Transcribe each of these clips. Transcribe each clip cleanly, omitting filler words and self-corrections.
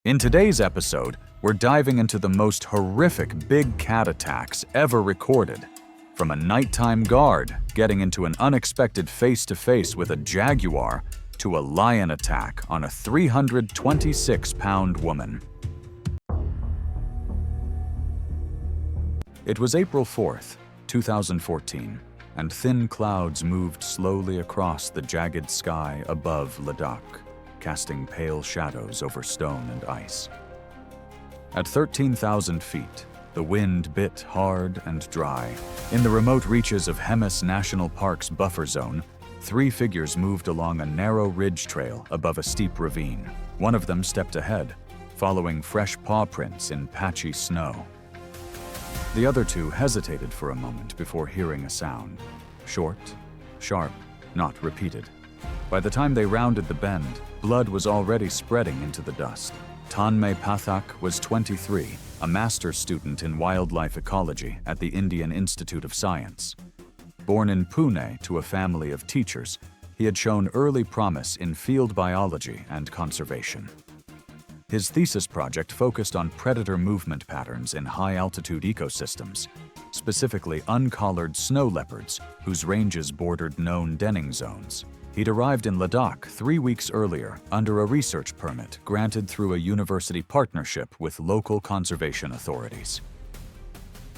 In today's episode, we're diving into the most horrific big cat attacks ever recorded. From a nighttime guard getting into an unexpected face-to-face with a Jaguar to a lion attack on a 326-pound woman. It was April 4th, 2014, and thin clouds moved slowly across the jagged sky above Ladakh, casting pale shadows over stone and ice. At 13,000 feet, the wind bit hard and dry. In the remote reaches of Hemis National Park's buffer zone, three figures moved along a narrow ridge trail above a steep ravine. One of them stepped ahead, following fresh paw prints in patchy snow. The other two hesitated for a moment before hearing a sound. Short, sharp, not repeated. By the time they rounded the bend, blood was already spreading into the dust. Tanmay Pathak was 23, a master's student in wildlife ecology at the Indian Institute of Science. Born in Pune to a family of teachers, he had shown early promise in field biology and conservation. His thesis project focused on predator movement patterns in high-altitude ecosystems, specifically uncollared snow leopards whose ranges bordered known denning zones. He'd arrived in Ladakh 3 weeks earlier under a research permit granted through a university partnership with local conservation authorities.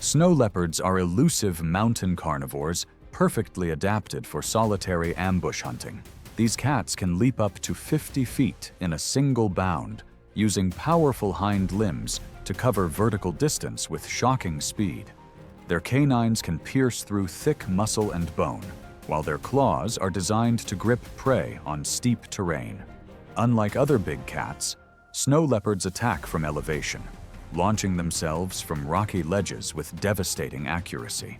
Snow leopards are elusive mountain carnivores perfectly adapted for solitary ambush hunting. These cats can leap up to 50 feet in a single bound, using powerful hind limbs to cover vertical distance with shocking speed. Their canines can pierce through thick muscle and bone, while their claws are designed to grip prey on steep terrain. Unlike other big cats, snow leopards attack from elevation, launching themselves from rocky ledges with devastating accuracy.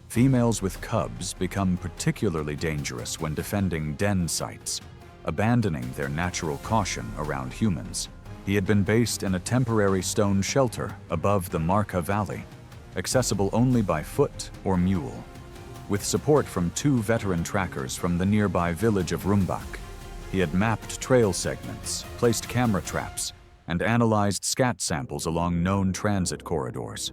Females with cubs become particularly dangerous when defending den sites, abandoning their natural caution around humans. He had been based in a temporary stone shelter above the Marka Valley, accessible only by foot or mule. With support from 2 veteran trackers from the nearby village of Rumbak, he had mapped trail segments, placed camera traps, and analyzed scat samples along known transit corridors.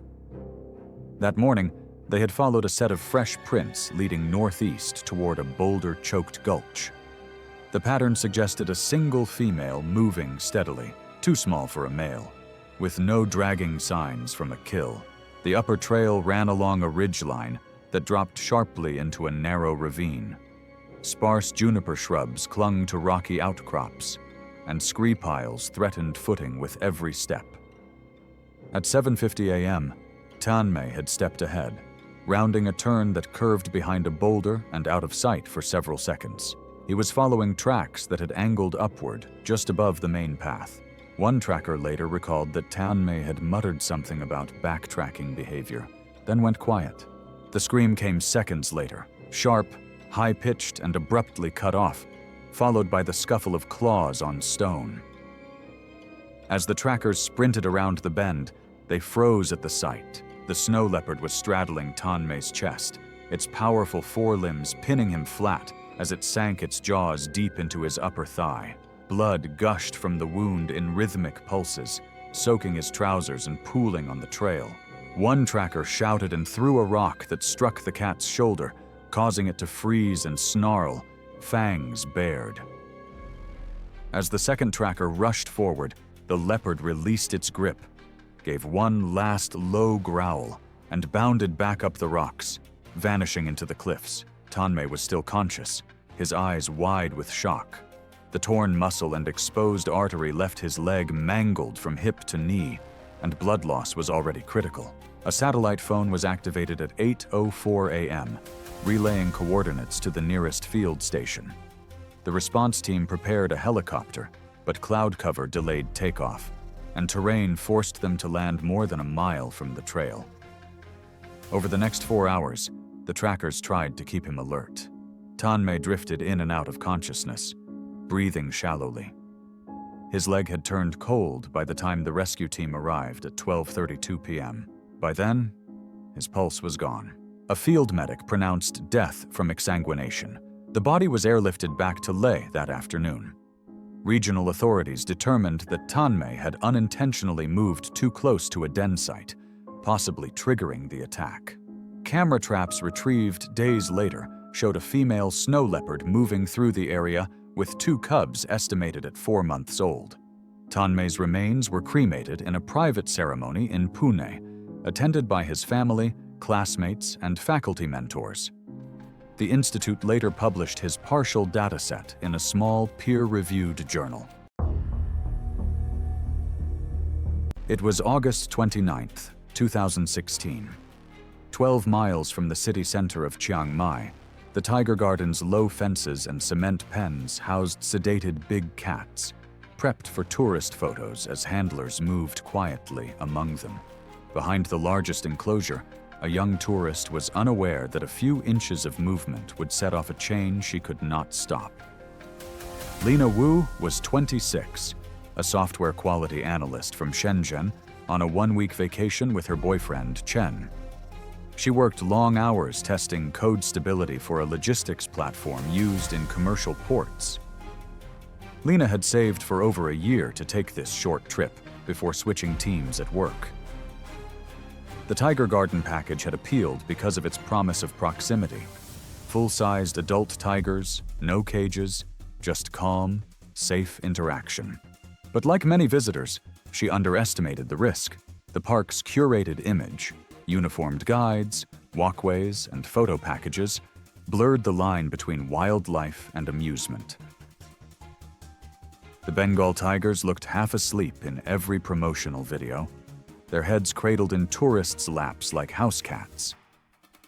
That morning, they had followed a set of fresh prints leading northeast toward a boulder-choked gulch. The pattern suggested a single female moving steadily, too small for a male. With no dragging signs from a kill, the upper trail ran along a ridgeline that dropped sharply into a narrow ravine. Sparse juniper shrubs clung to rocky outcrops, and scree piles threatened footing with every step. At 7:50 a.m., Tanmay had stepped ahead, rounding a turn that curved behind a boulder and out of sight for several seconds. He was following tracks that had angled upward just above the main path. One tracker later recalled that Tanmay had muttered something about backtracking behavior, then went quiet. The scream came seconds later, sharp, high-pitched, and abruptly cut off, followed by the scuffle of claws on stone. As the trackers sprinted around the bend, they froze at the sight. The snow leopard was straddling Tanmay's chest, its powerful forelimbs pinning him flat as it sank its jaws deep into his upper thigh. Blood gushed from the wound in rhythmic pulses, soaking his trousers and pooling on the trail. One tracker shouted and threw a rock that struck the cat's shoulder, causing it to freeze and snarl, fangs bared. As the second tracker rushed forward, the leopard released its grip, gave one last low growl, and bounded back up the rocks, vanishing into the cliffs. Tanmay was still conscious, his eyes wide with shock. The torn muscle and exposed artery left his leg mangled from hip to knee, and blood loss was already critical. A satellite phone was activated at 8:04 a.m., relaying coordinates to the nearest field station. The response team prepared a helicopter, but cloud cover delayed takeoff, and terrain forced them to land more than a mile from the trail. Over the next 4 hours, the trackers tried to keep him alert. Tanmay drifted in and out of consciousness, breathing shallowly. His leg had turned cold by the time the rescue team arrived at 12:32 p.m. By then, his pulse was gone. A field medic pronounced death from exsanguination. The body was airlifted back to Leh that afternoon. Regional authorities determined that Tanmay had unintentionally moved too close to a den site, possibly triggering the attack. Camera traps retrieved days later showed a female snow leopard moving through the area with 2 cubs estimated at 4 months old. Tanmay's remains were cremated in a private ceremony in Pune, attended by his family, classmates, and faculty mentors. The institute later published his partial dataset in a small, peer-reviewed journal. It was August 29, 2016. 12 miles from the city center of Chiang Mai, the Tiger Garden's low fences and cement pens housed sedated big cats, prepped for tourist photos as handlers moved quietly among them. Behind the largest enclosure, a young tourist was unaware that a few inches of movement would set off a chain she could not stop. Lena Wu was 26, a software quality analyst from Shenzhen, on a 1-week vacation with her boyfriend, Chen. She worked long hours testing code stability for a logistics platform used in commercial ports. Lena had saved for over a year to take this short trip before switching teams at work. The Tiger Garden package had appealed because of its promise of proximity. Full-sized adult tigers, no cages, just calm, safe interaction. But like many visitors, she underestimated the risk. The park's curated image, uniformed guides, walkways, and photo packages blurred the line between wildlife and amusement. The Bengal tigers looked half asleep in every promotional video, their heads cradled in tourists' laps like house cats.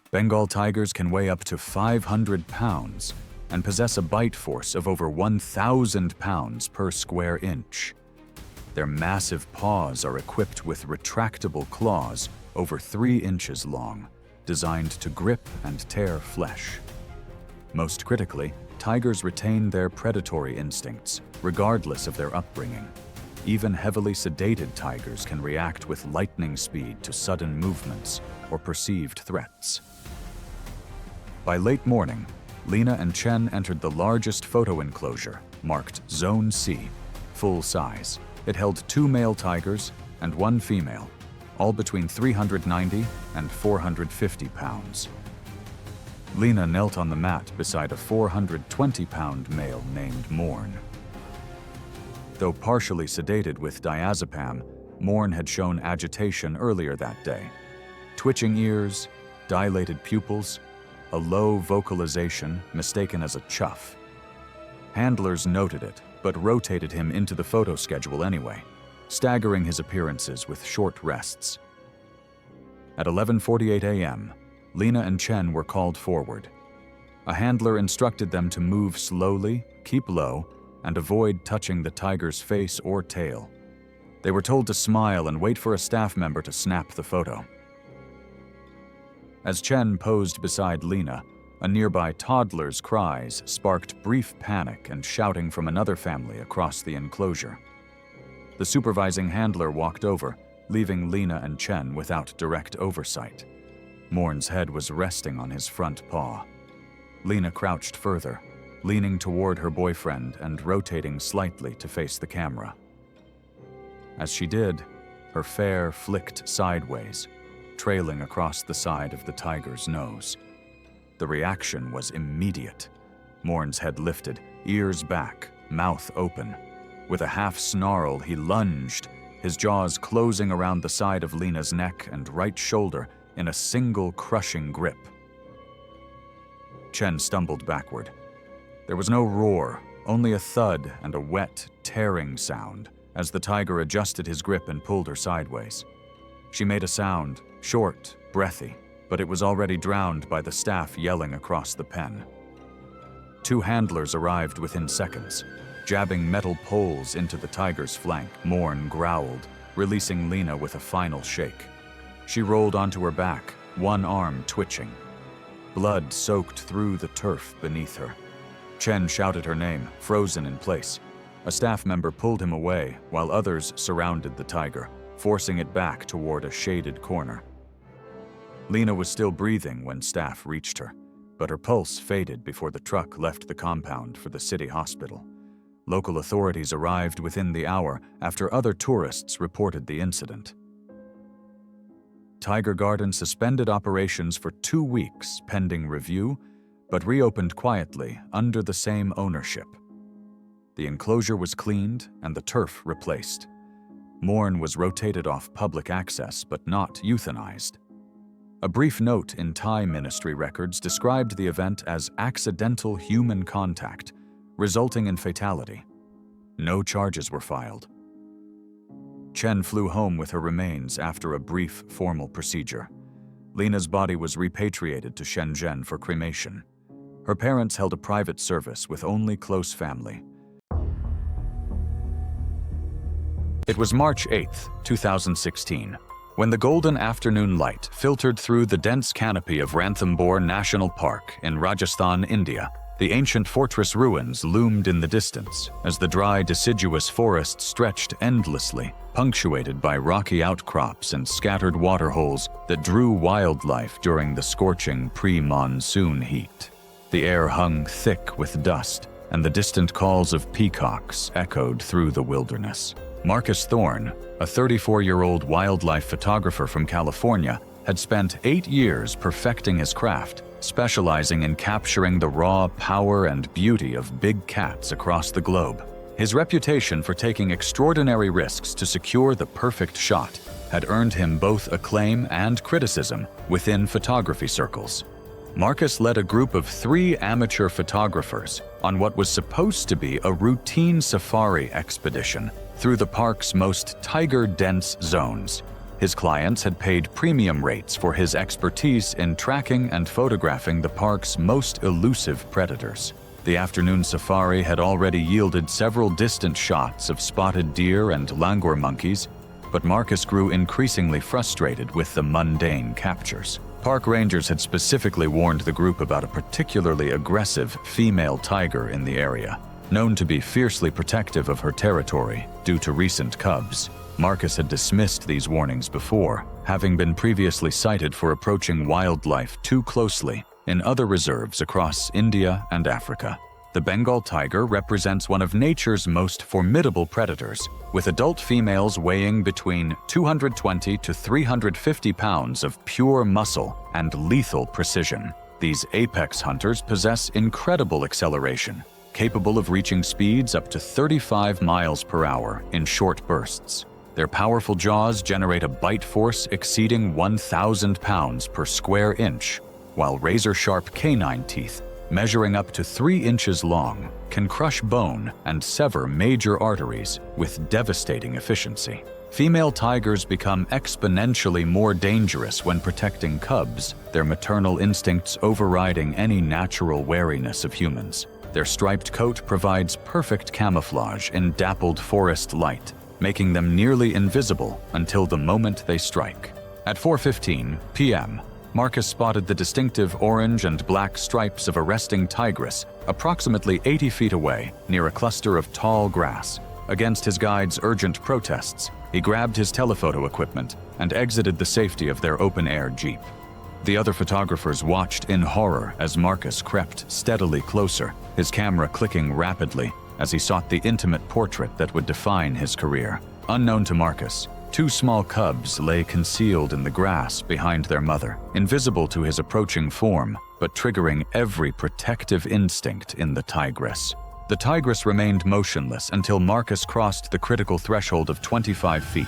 Bengal tigers can weigh up to 500 pounds and possess a bite force of over 1,000 pounds per square inch. Their massive paws are equipped with retractable claws over 3 inches long, designed to grip and tear flesh. Most critically, tigers retain their predatory instincts, regardless of their upbringing. Even heavily sedated tigers can react with lightning speed to sudden movements or perceived threats. By late morning, Lena and Chen entered the largest photo enclosure, marked Zone C, full size. It held 2 male tigers and 1 female, all between 390 and 450 pounds. Lena knelt on the mat beside a 420-pound male named Morn. Though partially sedated with diazepam, Morn had shown agitation earlier that day. Twitching ears, dilated pupils, a low vocalization mistaken as a chuff. Handlers noted it, but rotated him into the photo schedule anyway, staggering his appearances with short rests. At 11:48 a.m., Lena and Chen were called forward. A handler instructed them to move slowly, keep low, and avoid touching the tiger's face or tail. They were told to smile and wait for a staff member to snap the photo. As Chen posed beside Lena, a nearby toddler's cries sparked brief panic and shouting from another family across the enclosure. The supervising handler walked over, leaving Lena and Chen without direct oversight. Morn's head was resting on his front paw. Lena crouched further, leaning toward her boyfriend and rotating slightly to face the camera. As she did, her fare flicked sideways, trailing across the side of the tiger's nose. The reaction was immediate. Morn's head lifted, ears back, mouth open. With a half snarl, he lunged, his jaws closing around the side of Lena's neck and right shoulder in a single crushing grip. Chen stumbled backward. There was no roar, only a thud and a wet, tearing sound as the tiger adjusted his grip and pulled her sideways. She made a sound, short, breathy, but it was already drowned by the staff yelling across the pen. 2 handlers arrived within seconds, jabbing metal poles into the tiger's flank. Morn growled, releasing Lena with a final shake. She rolled onto her back, one arm twitching. Blood soaked through the turf beneath her. Chen shouted her name, frozen in place. A staff member pulled him away, while others surrounded the tiger, forcing it back toward a shaded corner. Lena was still breathing when staff reached her, but her pulse faded before the truck left the compound for the city hospital. Local authorities arrived within the hour after other tourists reported the incident. Tiger Garden suspended operations for 2 weeks pending review, but reopened quietly under the same ownership. The enclosure was cleaned and the turf replaced. Mourn was rotated off public access but not euthanized. A brief note in Thai ministry records described the event as accidental human contact, resulting in fatality. No charges were filed. Chen flew home with her remains after a brief formal procedure. Lena's body was repatriated to Shenzhen for cremation. Her parents held a private service with only close family. It was March 8, 2016, when the golden afternoon light filtered through the dense canopy of Ranthambore National Park in Rajasthan, India. The ancient fortress ruins loomed in the distance as the dry, deciduous forest stretched endlessly, punctuated by rocky outcrops and scattered waterholes that drew wildlife during the scorching pre-monsoon heat. The air hung thick with dust, and the distant calls of peacocks echoed through the wilderness. Marcus Thorne, a 34-year-old wildlife photographer from California, had spent 8 years perfecting his craft, specializing in capturing the raw power and beauty of big cats across the globe. His reputation for taking extraordinary risks to secure the perfect shot had earned him both acclaim and criticism within photography circles. Marcus led a group of 3 amateur photographers on what was supposed to be a routine safari expedition through the park's most tiger-dense zones. His clients had paid premium rates for his expertise in tracking and photographing the park's most elusive predators. The afternoon safari had already yielded several distant shots of spotted deer and langur monkeys, but Marcus grew increasingly frustrated with the mundane captures. Park rangers had specifically warned the group about a particularly aggressive female tiger in the area, known to be fiercely protective of her territory due to recent cubs. Marcus had dismissed these warnings before, having been previously cited for approaching wildlife too closely in other reserves across India and Africa. The Bengal tiger represents one of nature's most formidable predators, with adult females weighing between 220 to 350 pounds of pure muscle and lethal precision. These apex hunters possess incredible acceleration, capable of reaching speeds up to 35 miles per hour in short bursts. Their powerful jaws generate a bite force exceeding 1,000 pounds per square inch, while razor-sharp canine teeth, measuring up to 3 inches long, can crush bone and sever major arteries with devastating efficiency. Female tigers become exponentially more dangerous when protecting cubs, their maternal instincts overriding any natural wariness of humans. Their striped coat provides perfect camouflage in dappled forest light, making them nearly invisible until the moment they strike. At 4:15 p.m., Marcus spotted the distinctive orange and black stripes of a resting tigress approximately 80 feet away near a cluster of tall grass. Against his guide's urgent protests, he grabbed his telephoto equipment and exited the safety of their open-air jeep. The other photographers watched in horror as Marcus crept steadily closer, his camera clicking rapidly as he sought the intimate portrait that would define his career. Unknown to Marcus, 2 small cubs lay concealed in the grass behind their mother, invisible to his approaching form, but triggering every protective instinct in the tigress. The tigress remained motionless until Marcus crossed the critical threshold of 25 feet.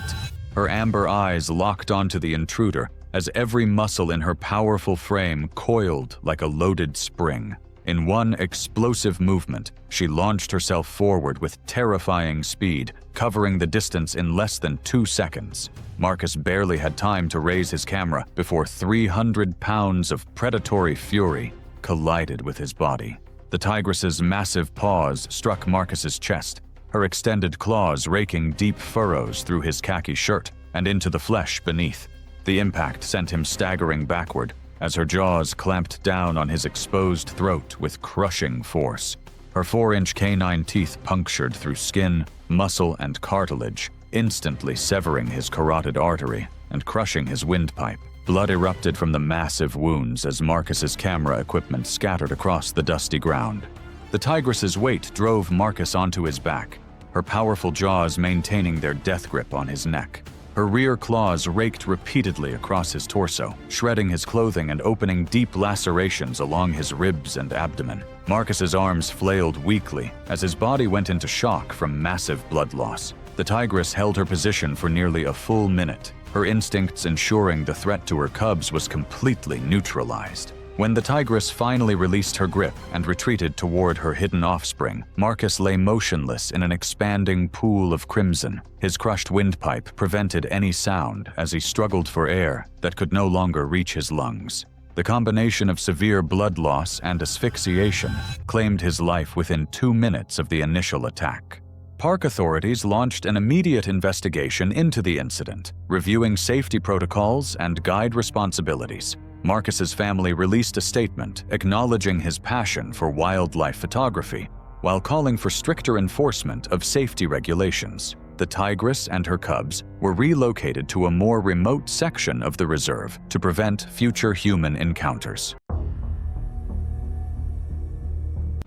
Her amber eyes locked onto the intruder as every muscle in her powerful frame coiled like a loaded spring. In one explosive movement, she launched herself forward with terrifying speed, covering the distance in less than 2 seconds. Marcus barely had time to raise his camera before 300 pounds of predatory fury collided with his body. The tigress's massive paws struck Marcus's chest, her extended claws raking deep furrows through his khaki shirt and into the flesh beneath. The impact sent him staggering backward, as her jaws clamped down on his exposed throat with crushing force. Her 4-inch canine teeth punctured through skin, muscle, and cartilage, instantly severing his carotid artery and crushing his windpipe. Blood erupted from the massive wounds as Marcus's camera equipment scattered across the dusty ground. The tigress's weight drove Marcus onto his back, her powerful jaws maintaining their death grip on his neck. Her rear claws raked repeatedly across his torso, shredding his clothing and opening deep lacerations along his ribs and abdomen. Marcus's arms flailed weakly as his body went into shock from massive blood loss. The tigress held her position for nearly a full minute, her instincts ensuring the threat to her cubs was completely neutralized. When the tigress finally released her grip and retreated toward her hidden offspring, Marcus lay motionless in an expanding pool of crimson. His crushed windpipe prevented any sound as he struggled for air that could no longer reach his lungs. The combination of severe blood loss and asphyxiation claimed his life within 2 minutes of the initial attack. Park authorities launched an immediate investigation into the incident, reviewing safety protocols and guide responsibilities. Marcus's family released a statement acknowledging his passion for wildlife photography, while calling for stricter enforcement of safety regulations. The tigress and her cubs were relocated to a more remote section of the reserve to prevent future human encounters.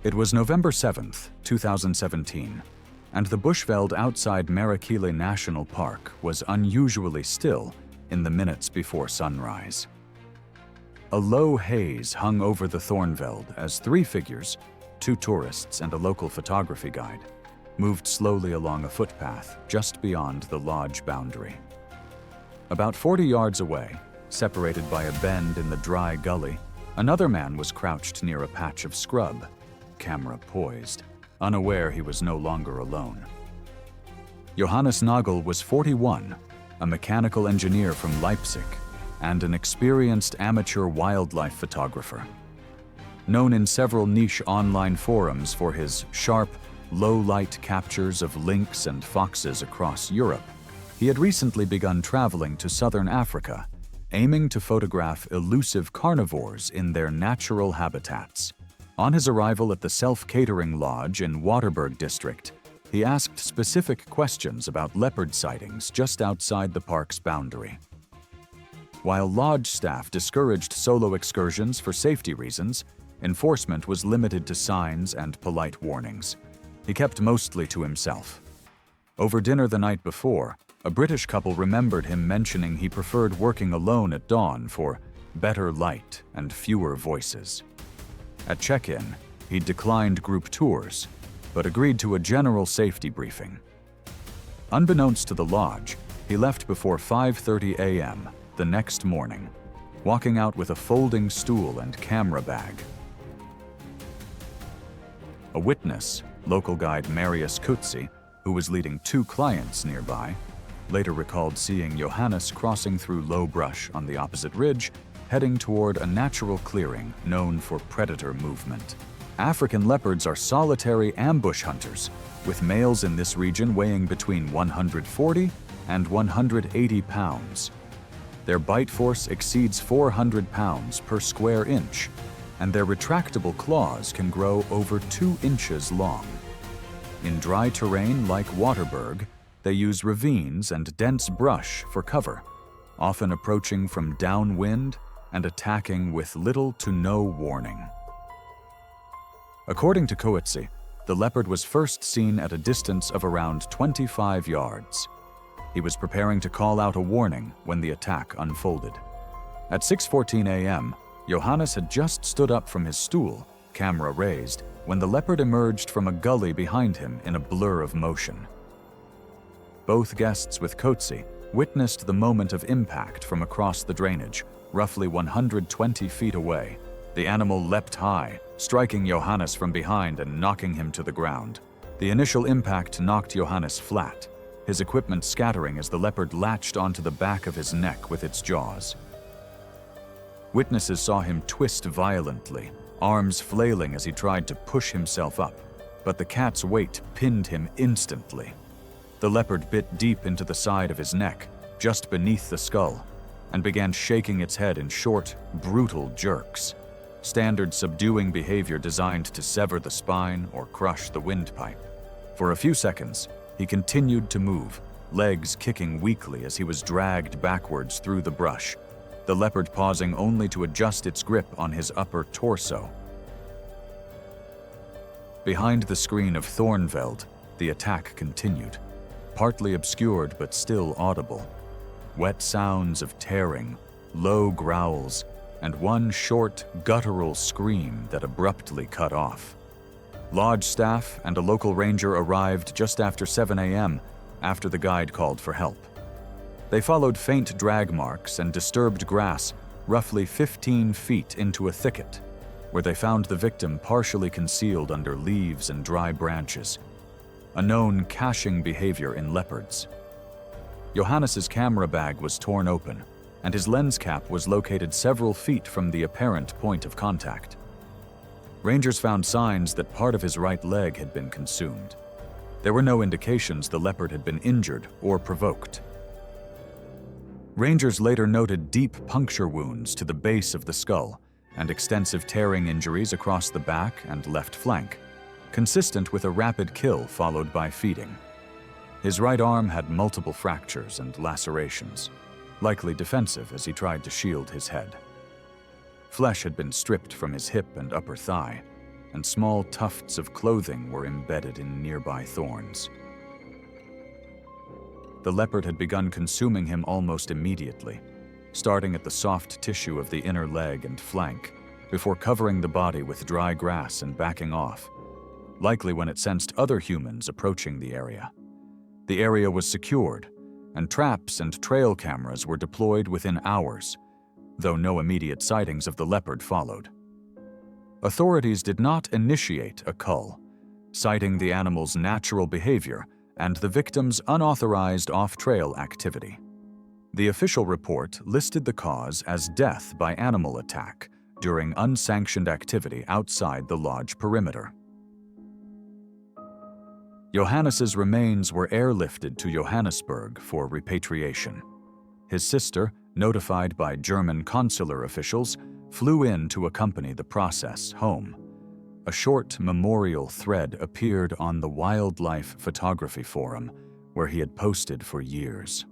It was November 7th, 2017, and the Bushveld outside Marrakele National Park was unusually still in the minutes before sunrise. A low haze hung over the Thornveld as 3 figures, 2 tourists and a local photography guide, moved slowly along a footpath just beyond the lodge boundary. About 40 yards away, separated by a bend in the dry gully, another man was crouched near a patch of scrub, camera poised, unaware he was no longer alone. Johannes Nagel was 41, a mechanical engineer from Leipzig, and an experienced amateur wildlife photographer. Known in several niche online forums for his sharp, low-light captures of lynx and foxes across Europe, he had recently begun traveling to southern Africa, aiming to photograph elusive carnivores in their natural habitats. On his arrival at the self-catering lodge in Waterberg district, he asked specific questions about leopard sightings just outside the park's boundary. While lodge staff discouraged solo excursions for safety reasons, enforcement was limited to signs and polite warnings. He kept mostly to himself. Over dinner the night before, a British couple remembered him mentioning he preferred working alone at dawn for better light and fewer voices. At check-in, he declined group tours, but agreed to a general safety briefing. Unbeknownst to the lodge, he left before 5:30 a.m. the next morning, walking out with a folding stool and camera bag. A witness, local guide Marius Kutzi, who was leading 2 clients nearby, later recalled seeing Johannes crossing through low brush on the opposite ridge, heading toward a natural clearing known for predator movement. African leopards are solitary ambush hunters, with males in this region weighing between 140 and 180 pounds. Their bite force exceeds 400 pounds per square inch, and their retractable claws can grow over 2 inches long. In dry terrain like Waterberg, they use ravines and dense brush for cover, often approaching from downwind and attacking with little to no warning. According to Coetzee, the leopard was first seen at a distance of around 25 yards. He was preparing to call out a warning when the attack unfolded. At 6:14 a.m., Johannes had just stood up from his stool, camera raised, when the leopard emerged from a gully behind him in a blur of motion. Both guests with Coetzee witnessed the moment of impact from across the drainage, roughly 120 feet away. The animal leapt high, striking Johannes from behind and knocking him to the ground. The initial impact knocked Johannes flat, his equipment scattering as the leopard latched onto the back of his neck with its jaws. Witnesses saw him twist violently, arms flailing as he tried to push himself up, but the cat's weight pinned him instantly. The leopard bit deep into the side of his neck, just beneath the skull, and began shaking its head in short, brutal jerks, standard subduing behavior designed to sever the spine or crush the windpipe. For a few seconds, he continued to move, legs kicking weakly as he was dragged backwards through the brush, the leopard pausing only to adjust its grip on his upper torso. Behind the screen of Thornveld, the attack continued, partly obscured but still audible. Wet sounds of tearing, low growls, and one short, guttural scream that abruptly cut off. Lodge staff and a local ranger arrived just after 7 a.m. after the guide called for help. They followed faint drag marks and disturbed grass roughly 15 feet into a thicket, where they found the victim partially concealed under leaves and dry branches, a known caching behavior in leopards. Johannes's camera bag was torn open, and his lens cap was located several feet from the apparent point of contact. Rangers found signs that part of his right leg had been consumed. There were no indications the leopard had been injured or provoked. Rangers later noted deep puncture wounds to the base of the skull and extensive tearing injuries across the back and left flank, consistent with a rapid kill followed by feeding. His right arm had multiple fractures and lacerations, likely defensive as he tried to shield his head. Flesh had been stripped from his hip and upper thigh, and small tufts of clothing were embedded in nearby thorns. The leopard had begun consuming him almost immediately, starting at the soft tissue of the inner leg and flank, before covering the body with dry grass and backing off, likely when it sensed other humans approaching the area. The area was secured, and traps and trail cameras were deployed within hours, though no immediate sightings of the leopard followed. Authorities did not initiate a cull, citing the animal's natural behavior and the victim's unauthorized off-trail activity. The official report listed the cause as death by animal attack during unsanctioned activity outside the lodge perimeter. Johannes's remains were airlifted to Johannesburg for repatriation. His sister, notified by German consular officials, flew in to accompany the process home. A short memorial thread appeared on the Wildlife Photography Forum, where he had posted for years.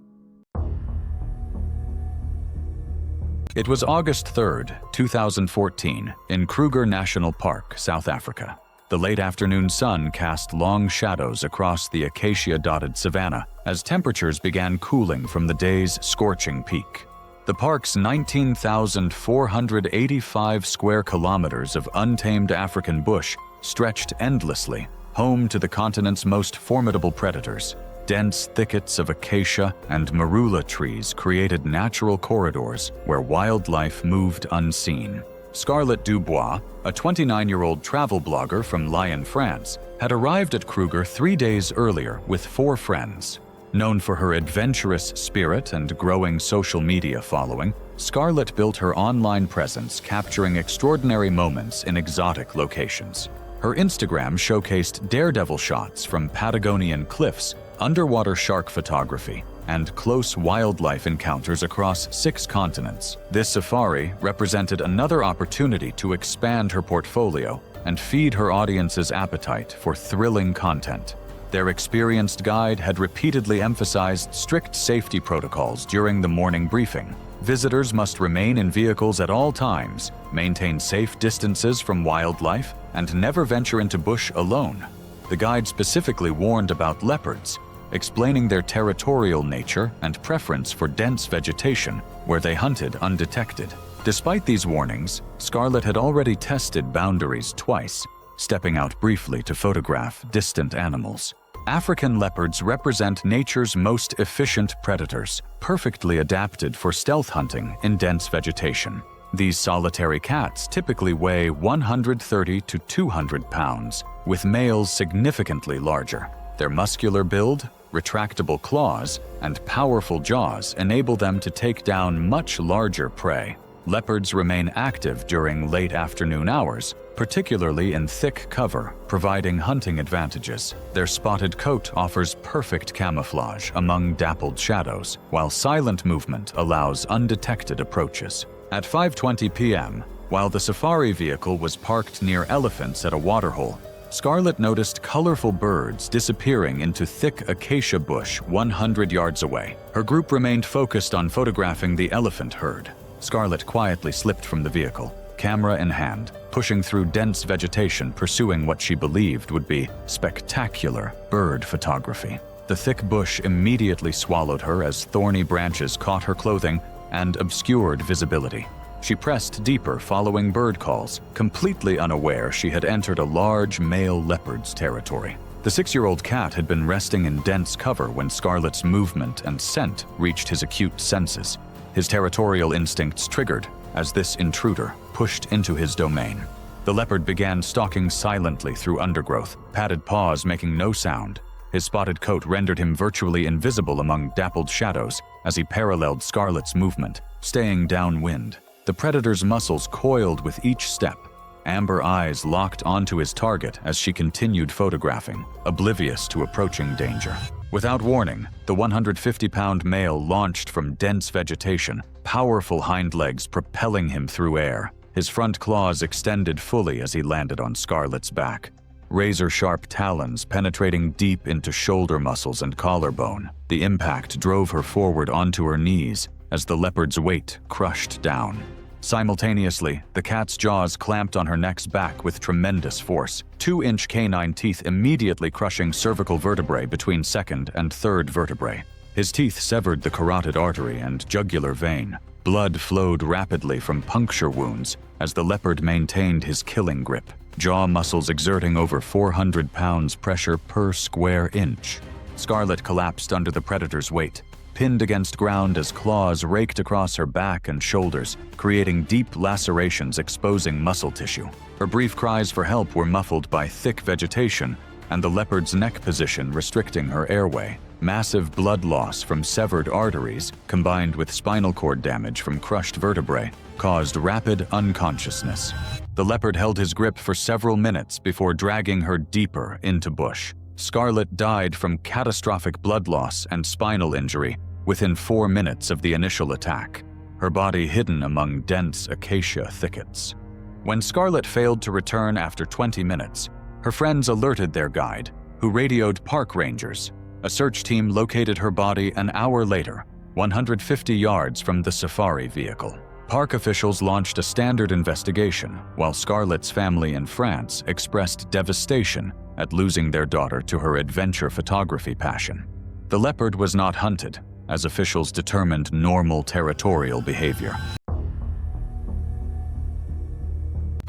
It was August 3, 2014, in Kruger National Park, South Africa. The late afternoon sun cast long shadows across the acacia-dotted savanna as temperatures began cooling from the day's scorching peak. The park's 19,485 square kilometers of untamed African bush stretched endlessly, home to the continent's most formidable predators. Dense thickets of acacia and marula trees created natural corridors where wildlife moved unseen. Scarlett Dubois, a 29-year-old travel blogger from Lyon, France, had arrived at Kruger 3 days earlier with 4 friends. Known for her adventurous spirit and growing social media following, Scarlett built her online presence capturing extraordinary moments in exotic locations. Her Instagram showcased daredevil shots from Patagonian cliffs, underwater shark photography, and close wildlife encounters across 6 continents. This safari represented another opportunity to expand her portfolio and feed her audience's appetite for thrilling content. Their experienced guide had repeatedly emphasized strict safety protocols during the morning briefing. Visitors must remain in vehicles at all times, maintain safe distances from wildlife, and never venture into bush alone. The guide specifically warned about leopards, explaining their territorial nature and preference for dense vegetation where they hunted undetected. Despite these warnings, Scarlett had already tested boundaries twice, stepping out briefly to photograph distant animals. African leopards represent nature's most efficient predators, perfectly adapted for stealth hunting in dense vegetation. These solitary cats typically weigh 130 to 200 pounds, with males significantly larger. Their muscular build, retractable claws, and powerful jaws enable them to take down much larger prey. Leopards remain active during late afternoon hours, particularly in thick cover, providing hunting advantages. Their spotted coat offers perfect camouflage among dappled shadows, while silent movement allows undetected approaches. At 5:20 p.m., while the safari vehicle was parked near elephants at a waterhole, Scarlett noticed colorful birds disappearing into thick acacia bush 100 yards away. Her group remained focused on photographing the elephant herd. Scarlett quietly slipped from the vehicle, camera in hand, pushing through dense vegetation, pursuing what she believed would be spectacular bird photography. The thick bush immediately swallowed her as thorny branches caught her clothing and obscured visibility. She pressed deeper, following bird calls, completely unaware she had entered a large male leopard's territory. The 6-year-old cat had been resting in dense cover when Scarlett's movement and scent reached his acute senses. His territorial instincts triggered as this intruder pushed into his domain. The leopard began stalking silently through undergrowth, padded paws making no sound. His spotted coat rendered him virtually invisible among dappled shadows as he paralleled Scarlett's movement, staying downwind. The predator's muscles coiled with each step. Amber eyes locked onto his target as she continued photographing, oblivious to approaching danger. Without warning, the 150-pound male launched from dense vegetation, powerful hind legs propelling him through air. His front claws extended fully as he landed on Scarlett's back, razor-sharp talons penetrating deep into shoulder muscles and collarbone. The impact drove her forward onto her knees as the leopard's weight crushed down. Simultaneously, the cat's jaws clamped on her neck's back with tremendous force, 2-inch canine teeth immediately crushing cervical vertebrae between second and third vertebrae. His teeth severed the carotid artery and jugular vein. Blood flowed rapidly from puncture wounds as the leopard maintained his killing grip, jaw muscles exerting over 400 pounds pressure per square inch. Scarlett collapsed under the predator's weight, pinned against ground as claws raked across her back and shoulders, creating deep lacerations exposing muscle tissue. Her brief cries for help were muffled by thick vegetation and the leopard's neck position restricting her airway. Massive blood loss from severed arteries, combined with spinal cord damage from crushed vertebrae, caused rapid unconsciousness. The leopard held his grip for several minutes before dragging her deeper into bush. Scarlett died from catastrophic blood loss and spinal injury within 4 minutes of the initial attack, her body hidden among dense acacia thickets. When Scarlett failed to return after 20 minutes, her friends alerted their guide, who radioed park rangers. A search team located her body an hour later, 150 yards from the safari vehicle. Park officials launched a standard investigation, while Scarlett's family in France expressed devastation at losing their daughter to her adventure photography passion. The leopard was not hunted, as officials determined normal territorial behavior.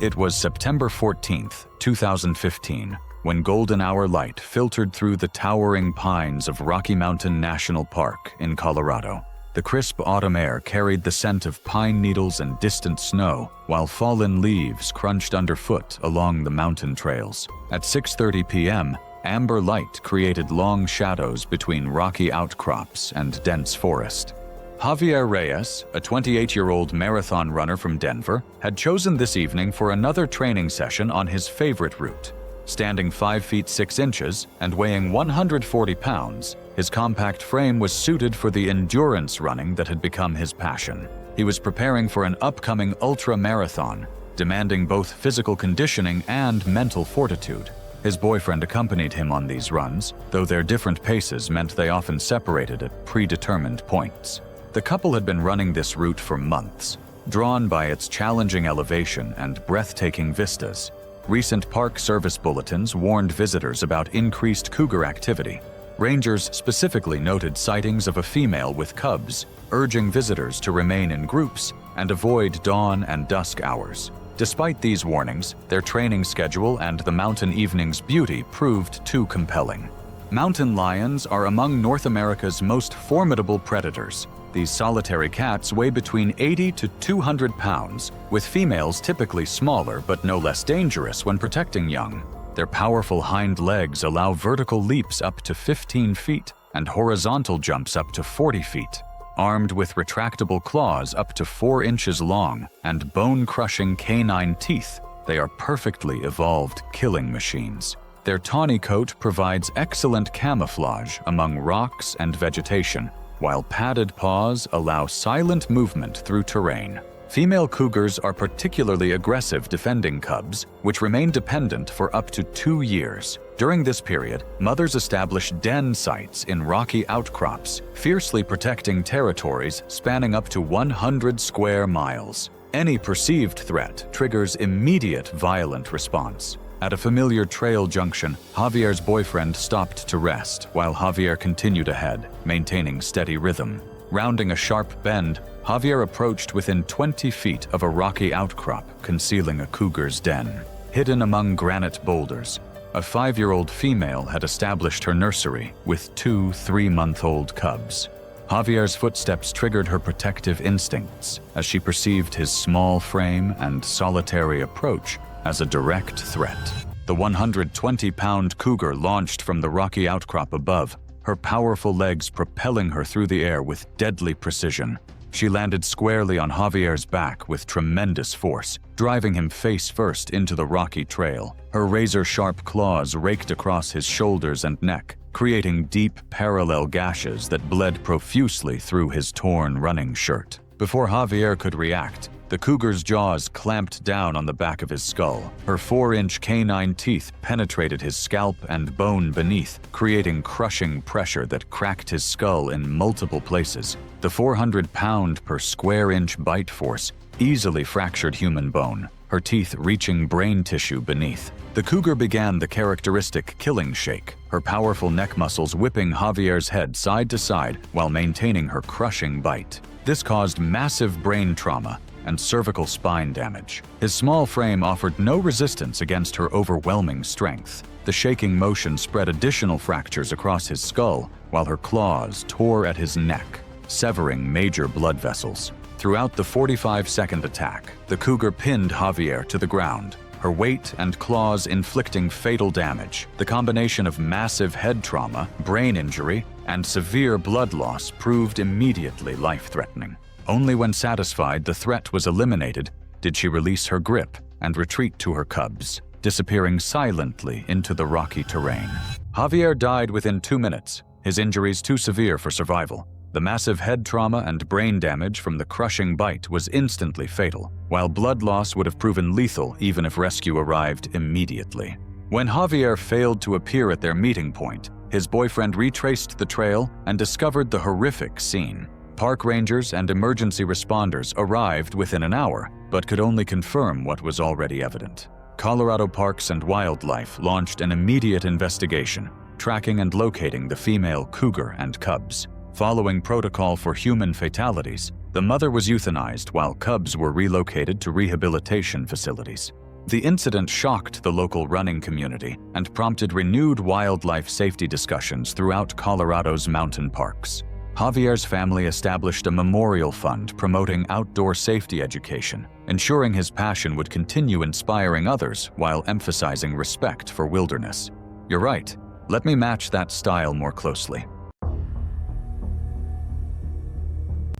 It was September 14, 2015, when golden hour light filtered through the towering pines of Rocky Mountain National Park in Colorado. The crisp autumn air carried the scent of pine needles and distant snow, while fallen leaves crunched underfoot along the mountain trails. At 6:30 p.m., amber light created long shadows between rocky outcrops and dense forest. Javier Reyes, a 28-year-old marathon runner from Denver, had chosen this evening for another training session on his favorite route. Standing 5 feet 6 inches and weighing 140 pounds, his compact frame was suited for the endurance running that had become his passion. He was preparing for an upcoming ultra-marathon, demanding both physical conditioning and mental fortitude. His boyfriend accompanied him on these runs, though their different paces meant they often separated at predetermined points. The couple had been running this route for months, drawn by its challenging elevation and breathtaking vistas. Recent Park Service bulletins warned visitors about increased cougar activity. Rangers specifically noted sightings of a female with cubs, urging visitors to remain in groups and avoid dawn and dusk hours. Despite these warnings, their training schedule and the mountain evening's beauty proved too compelling. Mountain lions are among North America's most formidable predators. These solitary cats weigh between 80 to 200 pounds, with females typically smaller but no less dangerous when protecting young. Their powerful hind legs allow vertical leaps up to 15 feet and horizontal jumps up to 40 feet. Armed with retractable claws up to 4 inches long and bone-crushing canine teeth, they are perfectly evolved killing machines. Their tawny coat provides excellent camouflage among rocks and vegetation, while padded paws allow silent movement through terrain. Female cougars are particularly aggressive defending cubs, which remain dependent for up to 2 years. During this period, mothers establish den sites in rocky outcrops, fiercely protecting territories spanning up to 100 square miles. Any perceived threat triggers immediate violent response. At a familiar trail junction, Javier's boyfriend stopped to rest while Javier continued ahead, maintaining steady rhythm. Rounding a sharp bend, Javier approached within 20 feet of a rocky outcrop concealing a cougar's den. Hidden among granite boulders, a 5-year-old female had established her nursery with 2 3-month-old cubs. Javier's footsteps triggered her protective instincts as she perceived his small frame and solitary approach as a direct threat. The 120-pound cougar launched from the rocky outcrop above, her powerful legs propelling her through the air with deadly precision. She landed squarely on Javier's back with tremendous force, driving him face first into the rocky trail. Her razor-sharp claws raked across his shoulders and neck, creating deep parallel gashes that bled profusely through his torn running shirt. Before Javier could react, the cougar's jaws clamped down on the back of his skull. Her 4-inch canine teeth penetrated his scalp and bone beneath, creating crushing pressure that cracked his skull in multiple places. The 400-pound per square inch bite force easily fractured human bone, her teeth reaching brain tissue beneath. The cougar began the characteristic killing shake, her powerful neck muscles whipping Javier's head side to side while maintaining her crushing bite. This caused massive brain trauma and cervical spine damage. His small frame offered no resistance against her overwhelming strength. The shaking motion spread additional fractures across his skull, while her claws tore at his neck, severing major blood vessels. Throughout the 45-second attack, the cougar pinned Javier to the ground, her weight and claws inflicting fatal damage. The combination of massive head trauma, brain injury, and severe blood loss proved immediately life-threatening. Only when satisfied the threat was eliminated did she release her grip and retreat to her cubs, disappearing silently into the rocky terrain. Javier died within 2 minutes, his injuries too severe for survival. The massive head trauma and brain damage from the crushing bite was instantly fatal, while blood loss would have proven lethal even if rescue arrived immediately. When Javier failed to appear at their meeting point, his boyfriend retraced the trail and discovered the horrific scene. Park rangers and emergency responders arrived within an hour, but could only confirm what was already evident. Colorado Parks and Wildlife launched an immediate investigation, tracking and locating the female cougar and cubs. Following protocol for human fatalities, the mother was euthanized while cubs were relocated to rehabilitation facilities. The incident shocked the local running community and prompted renewed wildlife safety discussions throughout Colorado's mountain parks. Javier's family established a memorial fund promoting outdoor safety education, ensuring his passion would continue inspiring others while emphasizing respect for wilderness. You're right, let me match that style more closely.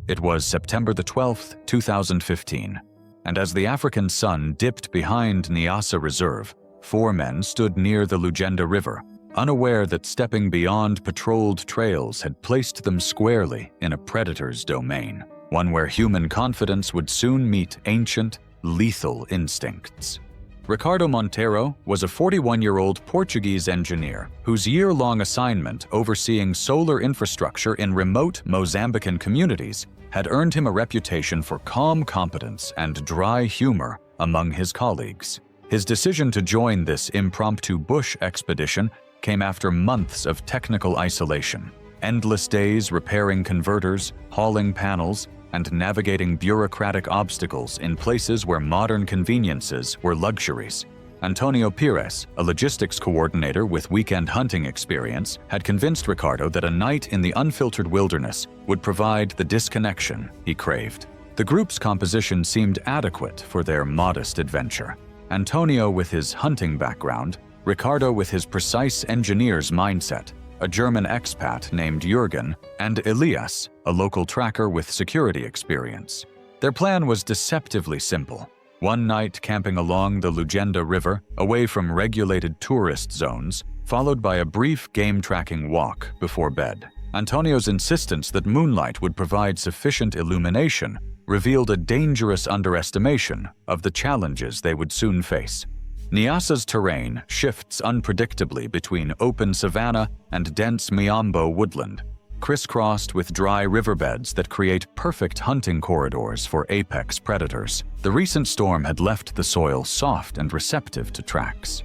It was September the 12th, 2015, and as the African sun dipped behind Niassa Reserve, 4 men stood near the Lugenda River, unaware that stepping beyond patrolled trails had placed them squarely in a predator's domain, one where human confidence would soon meet ancient, lethal instincts. Ricardo Monteiro was a 41-year-old Portuguese engineer whose year-long assignment overseeing solar infrastructure in remote Mozambican communities had earned him a reputation for calm competence and dry humor among his colleagues. His decision to join this impromptu bush expedition came after months of technical isolation, endless days repairing converters, hauling panels, and navigating bureaucratic obstacles in places where modern conveniences were luxuries. Antonio Pires, a logistics coordinator with weekend hunting experience, had convinced Ricardo that a night in the unfiltered wilderness would provide the disconnection he craved. The group's composition seemed adequate for their modest adventure. Antonio with his hunting background, Ricardo with his precise engineer's mindset, a German expat named Jürgen, and Elias, a local tracker with security experience. Their plan was deceptively simple. One night camping along the Lugenda River, away from regulated tourist zones, followed by a brief game-tracking walk before bed. Antonio's insistence that moonlight would provide sufficient illumination revealed a dangerous underestimation of the challenges they would soon face. Niassa's terrain shifts unpredictably between open savanna and dense miombo woodland. crisscrossed with dry riverbeds that create perfect hunting corridors for apex predators. The recent storm had left the soil soft and receptive to tracks.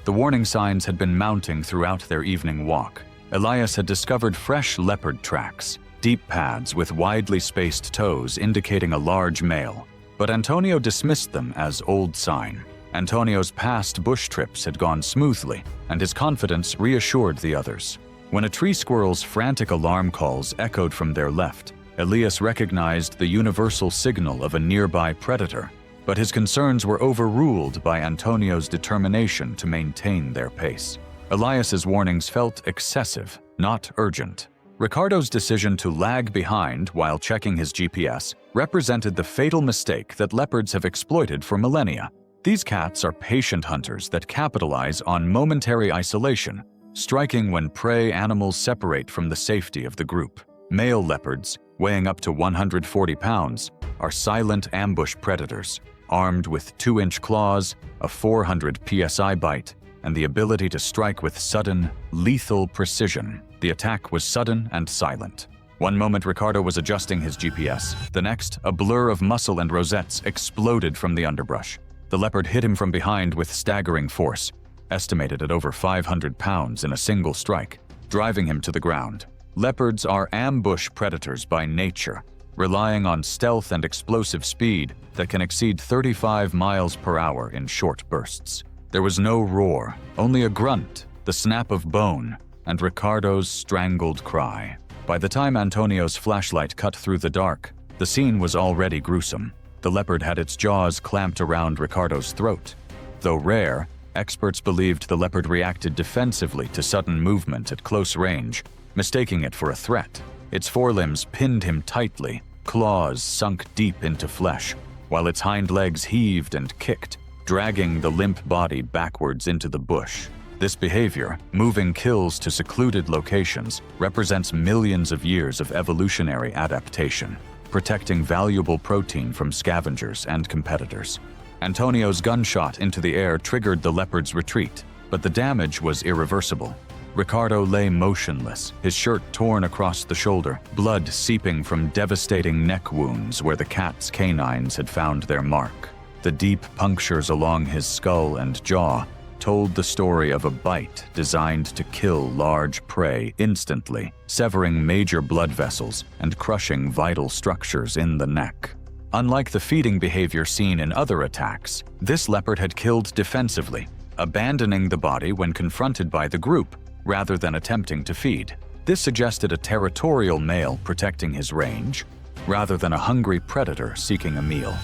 The warning signs had been mounting throughout their evening walk. Elias had discovered fresh leopard tracks, deep pads with widely spaced toes indicating a large male, but Antonio dismissed them as old sign. Antonio's past bush trips had gone smoothly, and his confidence reassured the others. When a tree squirrel's frantic alarm calls echoed from their left, Elias recognized the universal signal of a nearby predator, but his concerns were overruled by Antonio's determination to maintain their pace. Elias's warnings felt excessive, not urgent. Ricardo's decision to lag behind while checking his GPS represented the fatal mistake that leopards have exploited for millennia. These cats are patient hunters that capitalize on momentary isolation, striking when prey animals separate from the safety of the group. Male leopards, weighing up to 140 pounds, are silent ambush predators, armed with 2-inch claws, a 400 psi bite, and the ability to strike with sudden, lethal precision. The attack was sudden and silent. One moment Ricardo was adjusting his GPS. The next, a blur of muscle and rosettes exploded from the underbrush. The leopard hit him from behind with staggering force, estimated at over 500 pounds in a single strike, driving him to the ground. Leopards are ambush predators by nature, relying on stealth and explosive speed that can exceed 35 miles per hour in short bursts. There was no roar, only a grunt, the snap of bone, and Ricardo's strangled cry. By the time Antonio's flashlight cut through the dark, the scene was already gruesome. The leopard had its jaws clamped around Ricardo's throat. Though rare, experts believed the leopard reacted defensively to sudden movement at close range, mistaking it for a threat. Its forelimbs pinned him tightly, claws sunk deep into flesh, while its hind legs heaved and kicked, dragging the limp body backwards into the bush. This behavior, moving kills to secluded locations, represents millions of years of evolutionary adaptation, protecting valuable protein from scavengers and competitors. Antonio's gunshot into the air triggered the leopard's retreat, but the damage was irreversible. Ricardo lay motionless, his shirt torn across the shoulder, blood seeping from devastating neck wounds where the cat's canines had found their mark. The deep punctures along his skull and jaw told the story of a bite designed to kill large prey instantly, severing major blood vessels and crushing vital structures in the neck. Unlike the feeding behavior seen in other attacks, this leopard had killed defensively, abandoning the body when confronted by the group rather than attempting to feed. This suggested a territorial male protecting his range, rather than a hungry predator seeking a meal.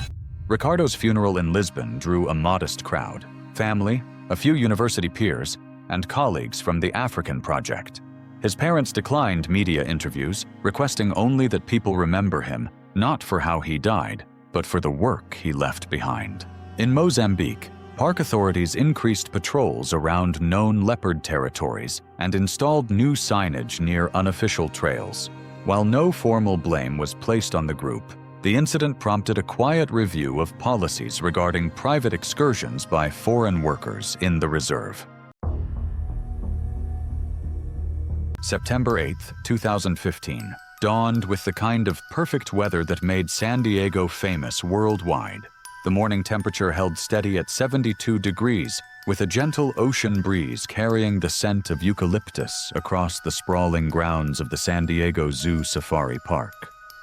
Ricardo's funeral in Lisbon drew a modest crowd: family, a few university peers, and colleagues from the African Project. His parents declined media interviews, requesting only that people remember him, not for how he died, but for the work he left behind. In Mozambique, park authorities increased patrols around known leopard territories and installed new signage near unofficial trails. While no formal blame was placed on the group, the incident prompted a quiet review of policies regarding private excursions by foreign workers in the reserve. September 8, 2015, dawned with the kind of perfect weather that made San Diego famous worldwide. The morning temperature held steady at 72 degrees, with a gentle ocean breeze carrying the scent of eucalyptus across the sprawling grounds of the San Diego Zoo Safari Park.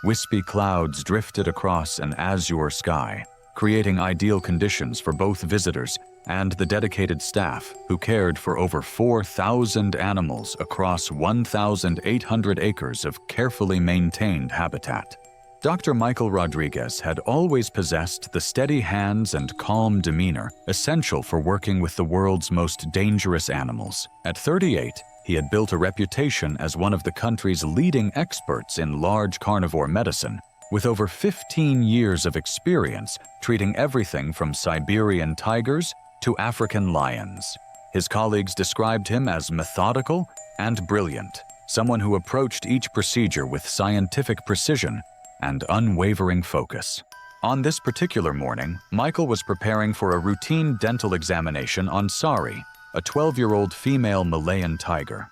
Wispy clouds drifted across an azure sky, creating ideal conditions for both visitors and the dedicated staff who cared for over 4,000 animals across 1,800 acres of carefully maintained habitat. Dr. Michael Rodriguez had always possessed the steady hands and calm demeanor essential for working with the world's most dangerous animals. At 38, he had built a reputation as one of the country's leading experts in large carnivore medicine, with over 15 years of experience treating everything from Siberian tigers to African lions. His colleagues described him as methodical and brilliant, someone who approached each procedure with scientific precision and unwavering focus. On this particular morning, Michael was preparing for a routine dental examination on Sari, a 12-year-old female Malayan tiger.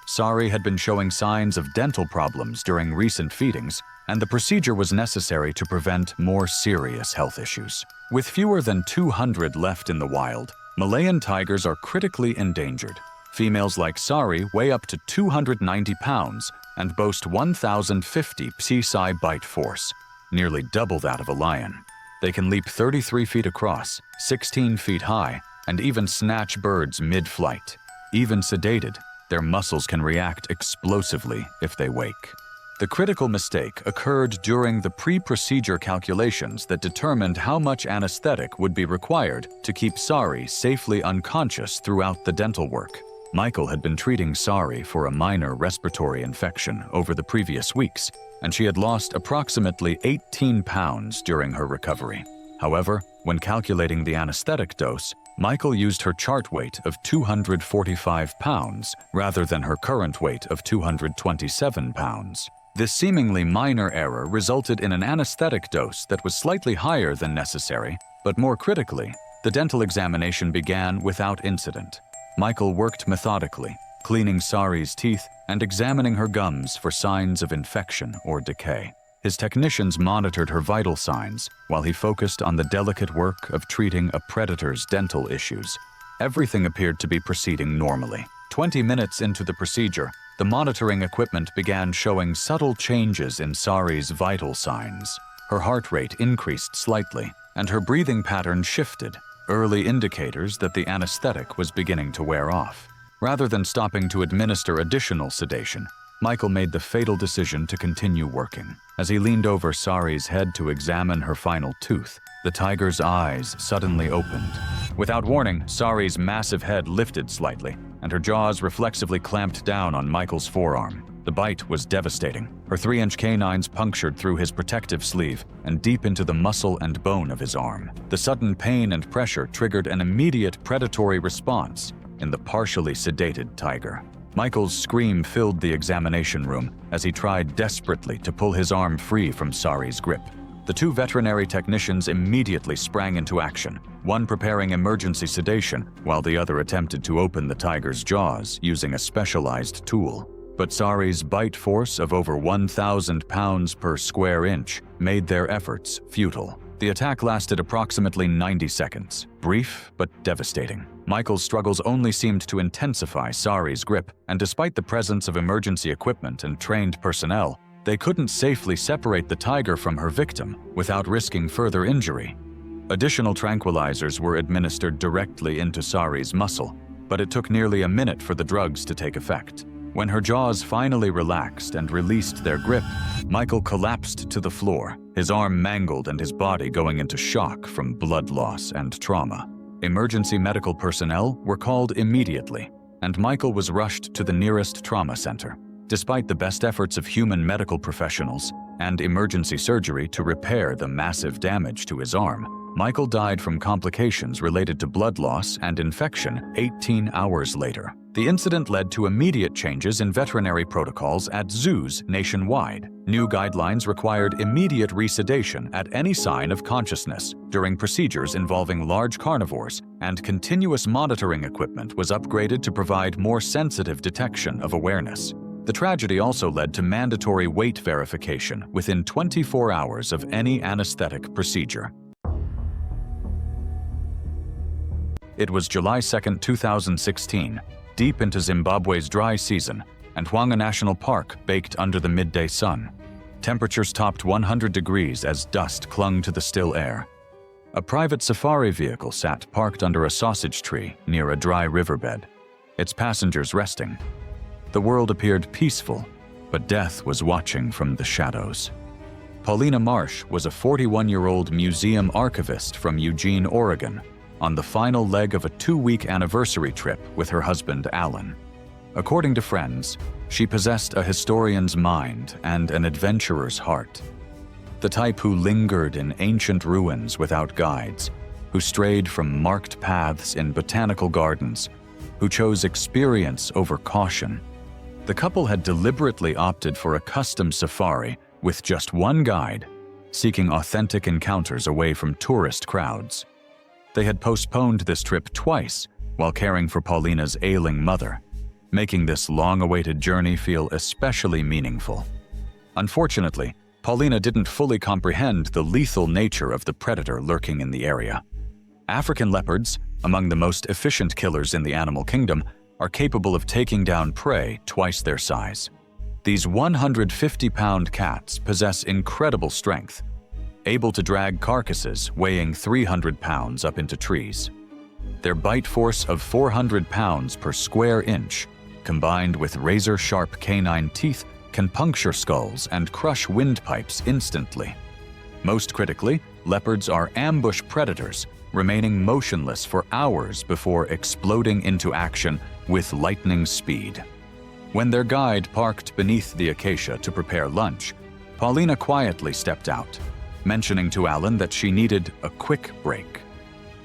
Sari had been showing signs of dental problems during recent feedings, and the procedure was necessary to prevent more serious health issues. With fewer than 200 left in the wild, Malayan tigers are critically endangered. Females like Sari weigh up to 290 pounds and boast 1,050 psi bite force, nearly double that of a lion. They can leap 33 feet across, 16 feet high, and even snatch birds mid-flight. Even sedated, their muscles can react explosively if they wake. The critical mistake occurred during the pre-procedure calculations that determined how much anesthetic would be required to keep Sari safely unconscious throughout the dental work. Michael had been treating Sari for a minor respiratory infection over the previous weeks, and she had lost approximately 18 pounds during her recovery. However, when calculating the anesthetic dose, Michael used her chart weight of 245 pounds rather than her current weight of 227 pounds. This seemingly minor error resulted in an anesthetic dose that was slightly higher than necessary, but more critically, the dental examination began without incident. Michael worked methodically, cleaning Sari's teeth and examining her gums for signs of infection or decay. His technicians monitored her vital signs while he focused on the delicate work of treating a predator's dental issues. Everything appeared to be proceeding normally. 20 minutes into the procedure, the monitoring equipment began showing subtle changes in Sari's vital signs. Her heart rate increased slightly, and her breathing pattern shifted, early indicators that the anesthetic was beginning to wear off. Rather than stopping to administer additional sedation, Michael made the fatal decision to continue working. As he leaned over Sari's head to examine her final tooth, the tiger's eyes suddenly opened. Without warning, Sari's massive head lifted slightly, and her jaws reflexively clamped down on Michael's forearm. The bite was devastating. Her 3-inch canines punctured through his protective sleeve and deep into the muscle and bone of his arm. The sudden pain and pressure triggered an immediate predatory response in the partially sedated tiger. Michael's scream filled the examination room as he tried desperately to pull his arm free from Sari's grip. The two veterinary technicians immediately sprang into action, one preparing emergency sedation while the other attempted to open the tiger's jaws using a specialized tool. But Sari's bite force of over 1,000 pounds per square inch made their efforts futile. The attack lasted approximately 90 seconds, brief but devastating. Michael's struggles only seemed to intensify Sari's grip, and despite the presence of emergency equipment and trained personnel, they couldn't safely separate the tiger from her victim without risking further injury. Additional tranquilizers were administered directly into Sari's muscle, but it took nearly a minute for the drugs to take effect. When her jaws finally relaxed and released their grip, Michael collapsed to the floor, his arm mangled and his body going into shock from blood loss and trauma. Emergency medical personnel were called immediately, and Michael was rushed to the nearest trauma center. Despite the best efforts of human medical professionals and emergency surgery to repair the massive damage to his arm, Michael died from complications related to blood loss and infection 18 hours later. The incident led to immediate changes in veterinary protocols at zoos nationwide. New guidelines required immediate resedation at any sign of consciousness during procedures involving large carnivores, and continuous monitoring equipment was upgraded to provide more sensitive detection of awareness. The tragedy also led to mandatory weight verification within 24 hours of any anesthetic procedure. It was July 2, 2016, deep into Zimbabwe's dry season, and Hwanga National Park baked under the midday sun. Temperatures topped 100 degrees as dust clung to the still air. A private safari vehicle sat parked under a sausage tree near a dry riverbed, its passengers resting. The world appeared peaceful, but death was watching from the shadows. Paulina Marsh was a 41-year-old museum archivist from Eugene, Oregon, on the final leg of a 2-week anniversary trip with her husband, Alan. According to friends, she possessed a historian's mind and an adventurer's heart. The type who lingered in ancient ruins without guides, who strayed from marked paths in botanical gardens, who chose experience over caution. The couple had deliberately opted for a custom safari with just one guide, seeking authentic encounters away from tourist crowds. They had postponed this trip twice while caring for Paulina's ailing mother, making this long-awaited journey feel especially meaningful. Unfortunately, Paulina didn't fully comprehend the lethal nature of the predator lurking in the area. African leopards, among the most efficient killers in the animal kingdom, are capable of taking down prey twice their size. These 150-pound cats possess incredible strength, able to drag carcasses weighing 300 pounds up into trees. Their bite force of 400 pounds per square inch, combined with razor-sharp canine teeth, can puncture skulls and crush windpipes instantly. Most critically, leopards are ambush predators, remaining motionless for hours before exploding into action with lightning speed. When their guide parked beneath the acacia to prepare lunch, Paulina quietly stepped out, mentioning to Alan that she needed a quick break.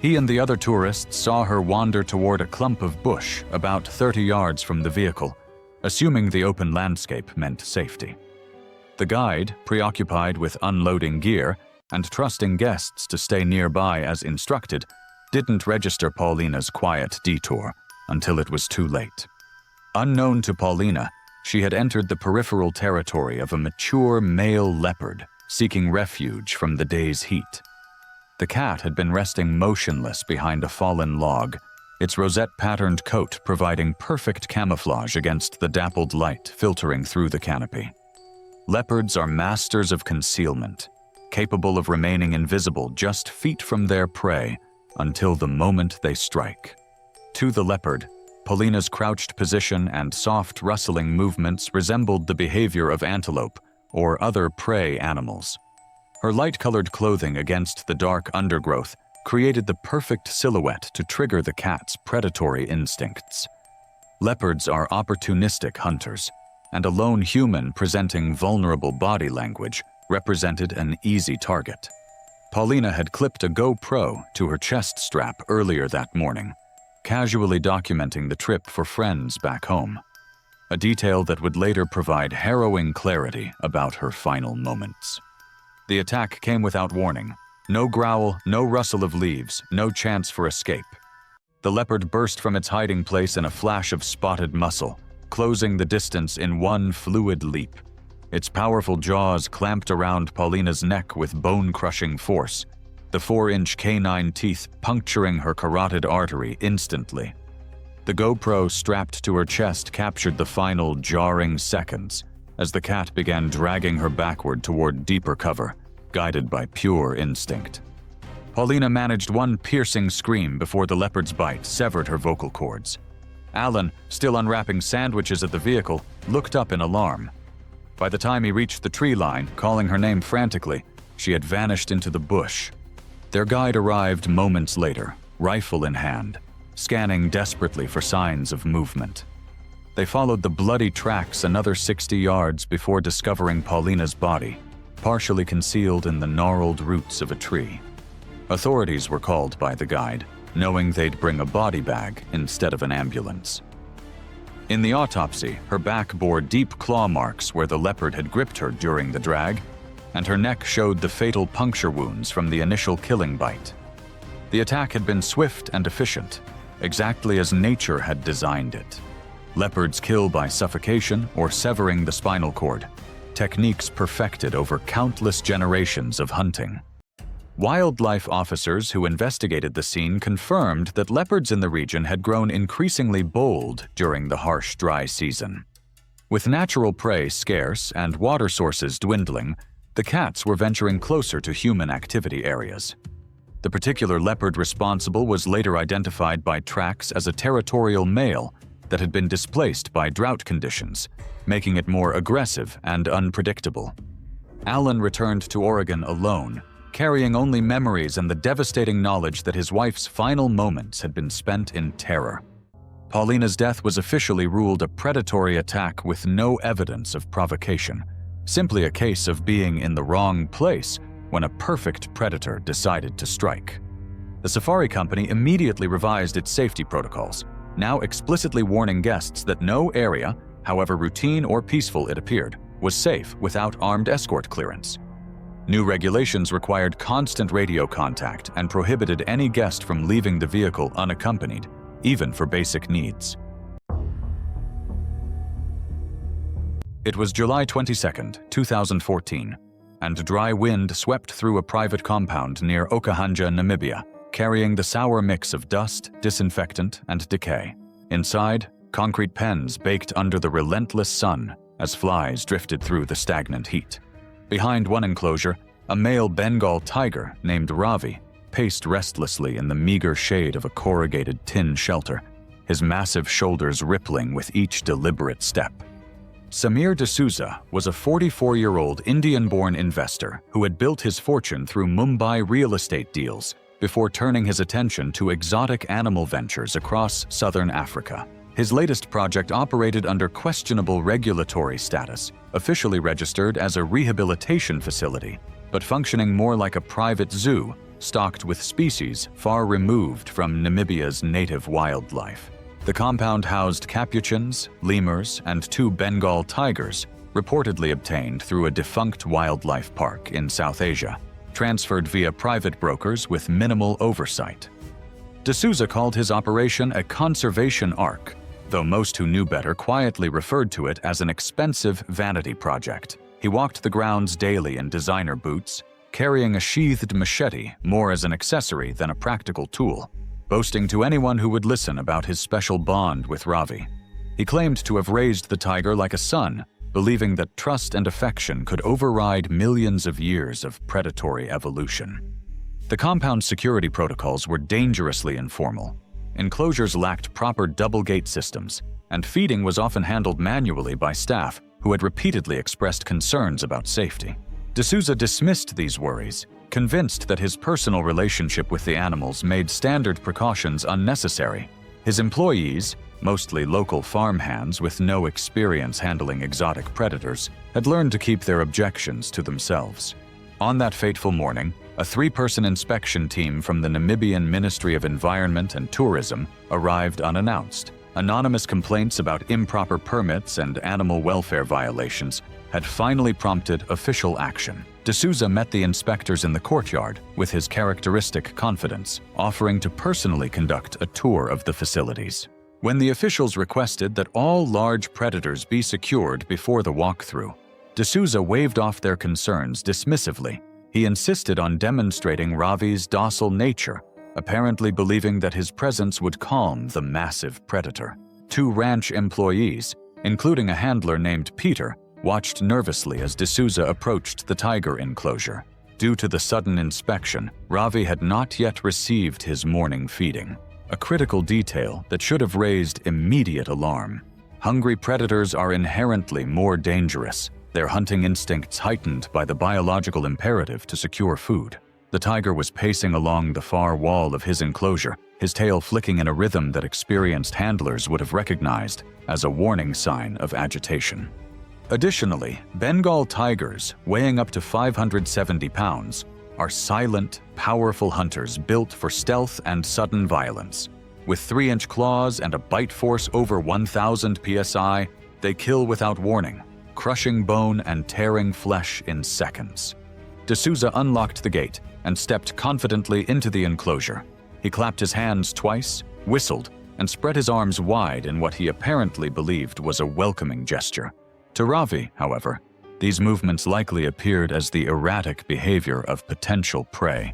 He and the other tourists saw her wander toward a clump of bush about 30 yards from the vehicle, assuming the open landscape meant safety. The guide, preoccupied with unloading gear and trusting guests to stay nearby as instructed, didn't register Paulina's quiet detour until it was too late. Unknown to Paulina, she had entered the peripheral territory of a mature male leopard seeking refuge from the day's heat. The cat had been resting motionless behind a fallen log, its rosette-patterned coat providing perfect camouflage against the dappled light filtering through the canopy. Leopards are masters of concealment, capable of remaining invisible just feet from their prey until the moment they strike. To the leopard, Paulina's crouched position and soft rustling movements resembled the behavior of antelope or other prey animals. Her light-colored clothing against the dark undergrowth created the perfect silhouette to trigger the cat's predatory instincts. Leopards are opportunistic hunters, and a lone human presenting vulnerable body language represented an easy target. Paulina had clipped a GoPro to her chest strap earlier that morning, casually documenting the trip for friends back home, a detail that would later provide harrowing clarity about her final moments. The attack came without warning. No growl, no rustle of leaves, no chance for escape. The leopard burst from its hiding place in a flash of spotted muscle, closing the distance in one fluid leap. Its powerful jaws clamped around Paulina's neck with bone-crushing force, the 4-inch canine teeth puncturing her carotid artery instantly. The GoPro strapped to her chest captured the final jarring seconds as the cat began dragging her backward toward deeper cover, guided by pure instinct. Paulina managed one piercing scream before the leopard's bite severed her vocal cords. Alan, still unwrapping sandwiches at the vehicle, looked up in alarm. By the time he reached the tree line, calling her name frantically, she had vanished into the bush. Their guide arrived moments later, rifle in hand, scanning desperately for signs of movement. They followed the bloody tracks another 60 yards before discovering Paulina's body, partially concealed in the gnarled roots of a tree. Authorities were called by the guide, knowing they'd bring a body bag instead of an ambulance. In the autopsy, her back bore deep claw marks where the leopard had gripped her during the drag, and her neck showed the fatal puncture wounds from the initial killing bite. The attack had been swift and efficient, exactly as nature had designed it. Leopards kill by suffocation or severing the spinal cord, techniques perfected over countless generations of hunting. Wildlife officers who investigated the scene confirmed that leopards in the region had grown increasingly bold during the harsh, dry season. With natural prey scarce and water sources dwindling, the cats were venturing closer to human activity areas. The particular leopard responsible was later identified by tracks as a territorial male that had been displaced by drought conditions, making it more aggressive and unpredictable. Alan returned to Oregon alone, carrying only memories and the devastating knowledge that his wife's final moments had been spent in terror. Paulina's death was officially ruled a predatory attack with no evidence of provocation, simply a case of being in the wrong place when a perfect predator decided to strike. The safari company immediately revised its safety protocols, now explicitly warning guests that no area, however routine or peaceful it appeared, was safe without armed escort clearance. New regulations required constant radio contact and prohibited any guest from leaving the vehicle unaccompanied, even for basic needs. It was July 22, 2014, and dry wind swept through a private compound near Okahanja, Namibia, carrying the sour mix of dust, disinfectant, and decay. Inside, concrete pens baked under the relentless sun as flies drifted through the stagnant heat. Behind one enclosure, a male Bengal tiger named Ravi paced restlessly in the meager shade of a corrugated tin shelter, his massive shoulders rippling with each deliberate step. Samir D'Souza was a 44-year-old Indian-born investor who had built his fortune through Mumbai real estate deals before turning his attention to exotic animal ventures across southern Africa. His latest project operated under questionable regulatory status, officially registered as a rehabilitation facility, but functioning more like a private zoo stocked with species far removed from Namibia's native wildlife. The compound housed capuchins, lemurs, and 2 Bengal tigers, reportedly obtained through a defunct wildlife park in South Asia, transferred via private brokers with minimal oversight. D'Souza called his operation a conservation ark, though most who knew better quietly referred to it as an expensive vanity project. He walked the grounds daily in designer boots, carrying a sheathed machete more as an accessory than a practical tool, boasting to anyone who would listen about his special bond with Ravi. He claimed to have raised the tiger like a son, believing that trust and affection could override millions of years of predatory evolution. The compound's security protocols were dangerously informal. Enclosures lacked proper double-gate systems, and feeding was often handled manually by staff who had repeatedly expressed concerns about safety. D'Souza dismissed these worries, convinced that his personal relationship with the animals made standard precautions unnecessary. His employees, mostly local farmhands with no experience handling exotic predators, had learned to keep their objections to themselves. On that fateful morning, a 3-person inspection team from the Namibian Ministry of Environment and Tourism arrived unannounced. Anonymous complaints about improper permits and animal welfare violations had finally prompted official action. D'Souza met the inspectors in the courtyard with his characteristic confidence, offering to personally conduct a tour of the facilities. When the officials requested that all large predators be secured before the walkthrough, D'Souza waved off their concerns dismissively. He insisted on demonstrating Ravi's docile nature, apparently believing that his presence would calm the massive predator. 2 ranch employees, including a handler named Peter, watched nervously as D'Souza approached the tiger enclosure. Due to the sudden inspection, Ravi had not yet received his morning feeding, a critical detail that should have raised immediate alarm. Hungry predators are inherently more dangerous, their hunting instincts heightened by the biological imperative to secure food. The tiger was pacing along the far wall of his enclosure, his tail flicking in a rhythm that experienced handlers would have recognized as a warning sign of agitation. Additionally, Bengal tigers, weighing up to 570 pounds, are silent, powerful hunters built for stealth and sudden violence. With 3-inch claws and a bite force over 1,000 psi, they kill without warning, crushing bone and tearing flesh in seconds. D'Souza unlocked the gate and stepped confidently into the enclosure. He clapped his hands twice, whistled, and spread his arms wide in what he apparently believed was a welcoming gesture. To Ravi, however, these movements likely appeared as the erratic behavior of potential prey.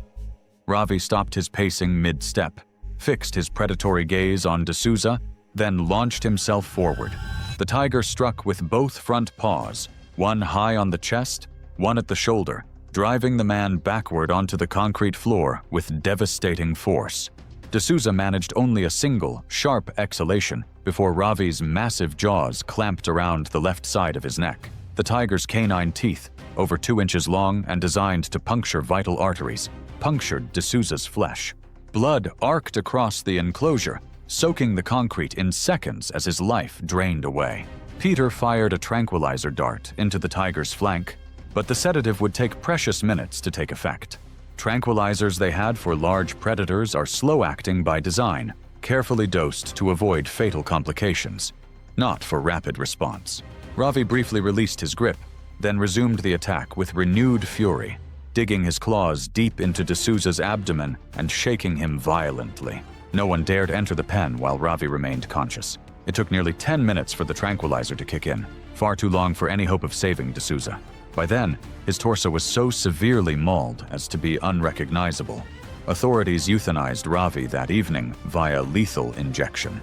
Ravi stopped his pacing mid-step, fixed his predatory gaze on D'Souza, then launched himself forward. The tiger struck with both front paws, one high on the chest, one at the shoulder, driving the man backward onto the concrete floor with devastating force. D'Souza managed only a single, sharp exhalation before Ravi's massive jaws clamped around the left side of his neck. The tiger's canine teeth, over 2 inches long and designed to puncture vital arteries, punctured D'Souza's flesh. Blood arced across the enclosure, soaking the concrete in seconds as his life drained away. Peter fired a tranquilizer dart into the tiger's flank, but the sedative would take precious minutes to take effect. Tranquilizers they had for large predators are slow-acting by design, carefully dosed to avoid fatal complications, not for rapid response. Ravi briefly released his grip, then resumed the attack with renewed fury, digging his claws deep into D'Souza's abdomen and shaking him violently. No one dared enter the pen while Ravi remained conscious. It took nearly 10 minutes for the tranquilizer to kick in, far too long for any hope of saving D'Souza. By then, his torso was so severely mauled as to be unrecognizable. Authorities euthanized Ravi that evening via lethal injection.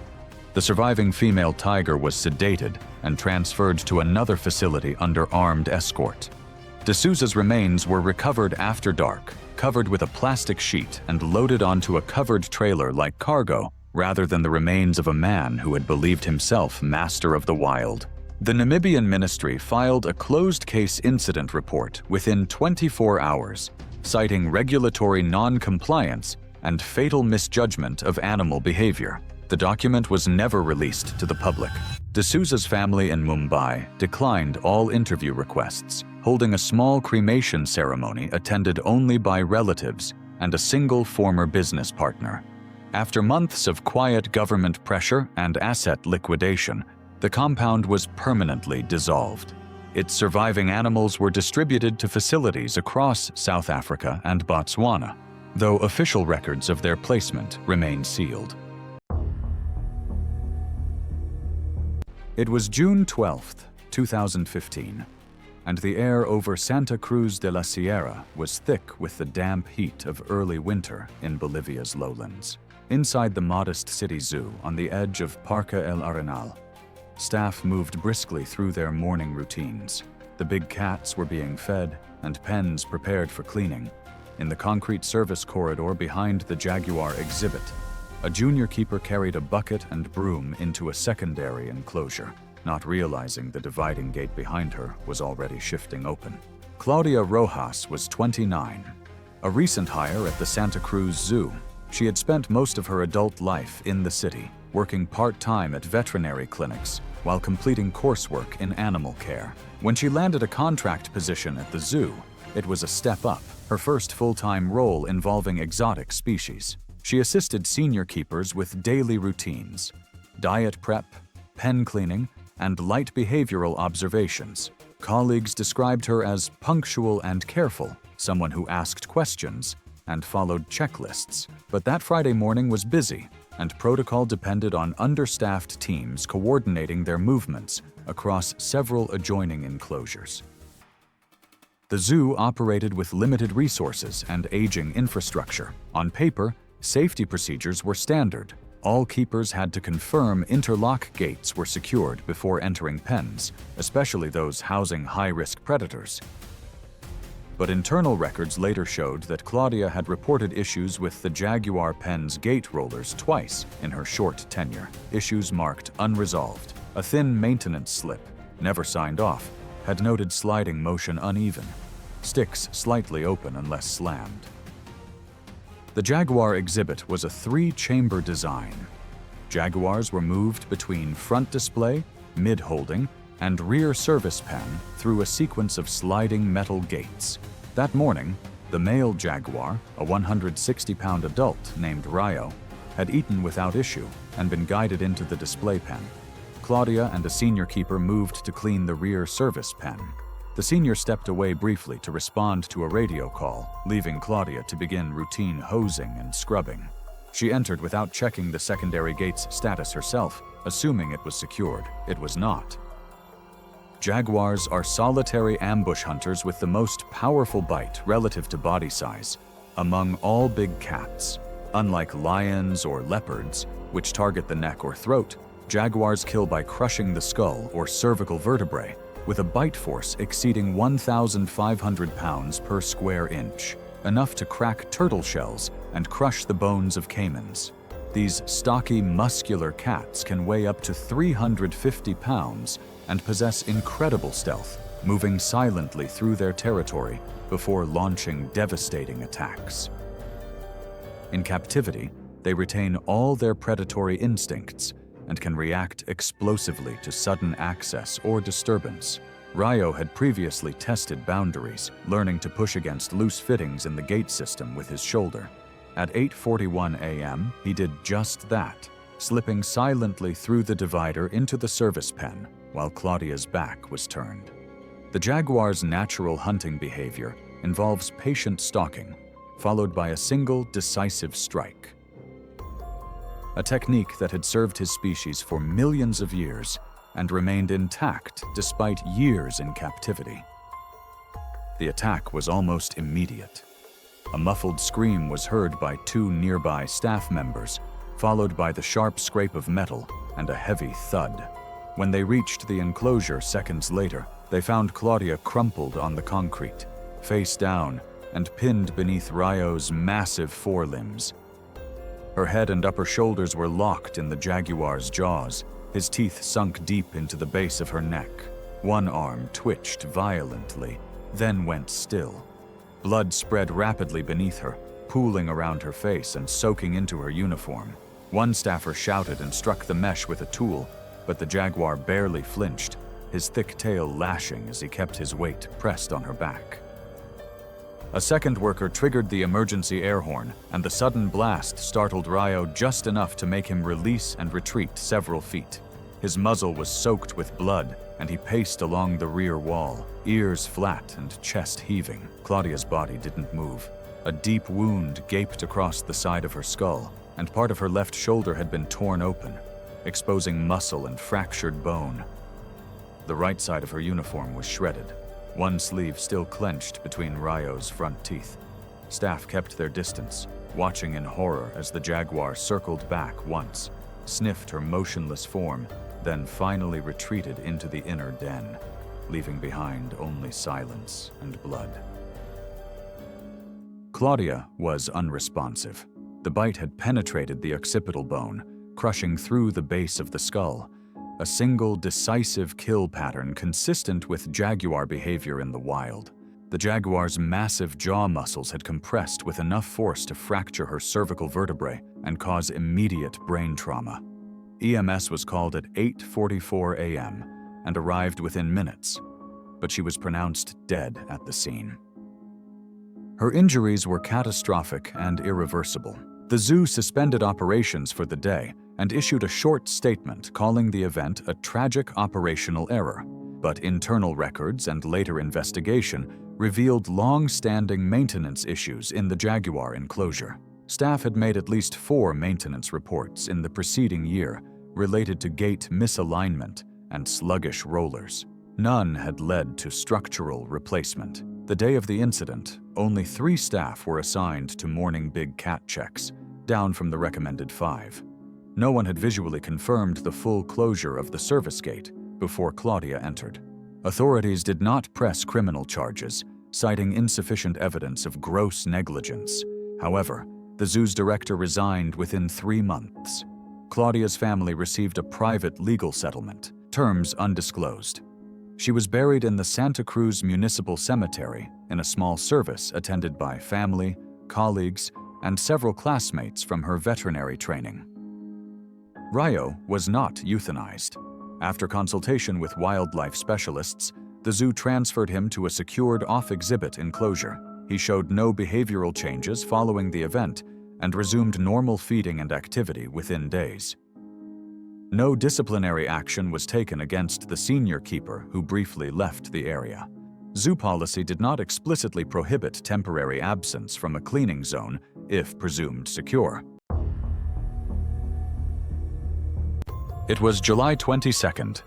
The surviving female tiger was sedated and transferred to another facility under armed escort. D'Souza's remains were recovered after dark, covered with a plastic sheet and loaded onto a covered trailer like cargo, rather than the remains of a man who had believed himself master of the wild. The Namibian ministry filed a closed-case incident report within 24 hours, citing regulatory non-compliance and fatal misjudgment of animal behavior. The document was never released to the public. D'Souza's family in Mumbai declined all interview requests, holding a small cremation ceremony attended only by relatives and a single former business partner. After months of quiet government pressure and asset liquidation, the compound was permanently dissolved. Its surviving animals were distributed to facilities across South Africa and Botswana, though official records of their placement remain sealed. It was June 12, 2015, and the air over Santa Cruz de la Sierra was thick with the damp heat of early winter in Bolivia's lowlands. Inside the modest city zoo on the edge of Parque El Arenal, staff moved briskly through their morning routines. The big cats were being fed and pens prepared for cleaning. In the concrete service corridor behind the Jaguar exhibit, a junior keeper carried a bucket and broom into a secondary enclosure, not realizing the dividing gate behind her was already shifting open. Claudia Rojas was 29, a recent hire at the Santa Cruz Zoo. She had spent most of her adult life in the city, working part-time at veterinary clinics while completing coursework in animal care. When she landed a contract position at the zoo, it was a step up, her first full-time role involving exotic species. She assisted senior keepers with daily routines, diet prep, pen cleaning, and light behavioral observations. Colleagues described her as punctual and careful, someone who asked questions and followed checklists. But that Friday morning was busy, and protocol depended on understaffed teams coordinating their movements across several adjoining enclosures. The zoo operated with limited resources and aging infrastructure. On paper, safety procedures were standard. All keepers had to confirm interlock gates were secured before entering pens, especially those housing high-risk predators. But internal records later showed that Claudia had reported issues with the Jaguar pen's gate rollers twice in her short tenure. Issues marked unresolved. A thin maintenance slip, never signed off, had noted sliding motion uneven, sticks slightly open unless slammed. The Jaguar exhibit was a 3-chamber design. Jaguars were moved between front display, mid-holding, and rear service pen through a sequence of sliding metal gates. That morning, the male Jaguar, a 160-pound adult named Rayo, had eaten without issue and been guided into the display pen. Claudia and a senior keeper moved to clean the rear service pen. The senior stepped away briefly to respond to a radio call, leaving Claudia to begin routine hosing and scrubbing. She entered without checking the secondary gate's status herself, assuming it was secured. It was not. Jaguars are solitary ambush hunters with the most powerful bite relative to body size among all big cats. Unlike lions or leopards, which target the neck or throat, jaguars kill by crushing the skull or cervical vertebrae, with a bite force exceeding 1,500 pounds per square inch, enough to crack turtle shells and crush the bones of caimans. These stocky, muscular cats can weigh up to 350 pounds and possess incredible stealth, moving silently through their territory before launching devastating attacks. In captivity, they retain all their predatory instincts and can react explosively to sudden access or disturbance. Rayo had previously tested boundaries, learning to push against loose fittings in the gate system with his shoulder. At 8:41 a.m., he did just that, slipping silently through the divider into the service pen while Claudia's back was turned. The jaguar's natural hunting behavior involves patient stalking, followed by a single decisive strike. a technique that had served his species for millions of years and remained intact despite years in captivity. The attack was almost immediate. A muffled scream was heard by two nearby staff members, followed by the sharp scrape of metal and a heavy thud. When they reached the enclosure seconds later, they found Claudia crumpled on the concrete, face down and pinned beneath Rayo's massive forelimbs. Her head and upper shoulders were locked in the Jaguar's jaws, his teeth sunk deep into the base of her neck. One arm twitched violently, then went still. Blood spread rapidly beneath her, pooling around her face and soaking into her uniform. One staffer shouted and struck the mesh with a tool, but the Jaguar barely flinched, his thick tail lashing as he kept his weight pressed on her back. A second worker triggered the emergency air horn, and the sudden blast startled Rayo just enough to make him release and retreat several feet. His muzzle was soaked with blood, and he paced along the rear wall, ears flat and chest heaving. Claudia's body didn't move. A deep wound gaped across the side of her skull, and part of her left shoulder had been torn open, exposing muscle and fractured bone. The right side of her uniform was shredded, one sleeve still clenched between Rayo's front teeth. Staff kept their distance, watching in horror as the Jaguar circled back once, sniffed her motionless form, then finally retreated into the inner den, leaving behind only silence and blood. Claudia was unresponsive. The bite had penetrated the occipital bone, crushing through the base of the skull, a single decisive kill pattern consistent with Jaguar behavior in the wild. The Jaguar's massive jaw muscles had compressed with enough force to fracture her cervical vertebrae and cause immediate brain trauma. EMS was called at 8:44 a.m. and arrived within minutes, but she was pronounced dead at the scene. Her injuries were catastrophic and irreversible. The zoo suspended operations for the day and issued a short statement calling the event a tragic operational error, but internal records and later investigation revealed long-standing maintenance issues in the Jaguar enclosure. Staff had made at least 4 maintenance reports in the preceding year related to gate misalignment and sluggish rollers. None had led to structural replacement. The day of the incident, only 3 staff were assigned to morning big cat checks, down from the recommended 5. No one had visually confirmed the full closure of the service gate before Claudia entered. Authorities did not press criminal charges, citing insufficient evidence of gross negligence. However, the zoo's director resigned within 3 months. Claudia's family received a private legal settlement, terms undisclosed. She was buried in the Santa Cruz Municipal Cemetery in a small service attended by family, colleagues, and several classmates from her veterinary training. Rayo was not euthanized. After consultation with wildlife specialists, the zoo transferred him to a secured off-exhibit enclosure. He showed no behavioral changes following the event and resumed normal feeding and activity within days. No disciplinary action was taken against the senior keeper who briefly left the area. Zoo policy did not explicitly prohibit temporary absence from a cleaning zone if presumed secure. It was July 22,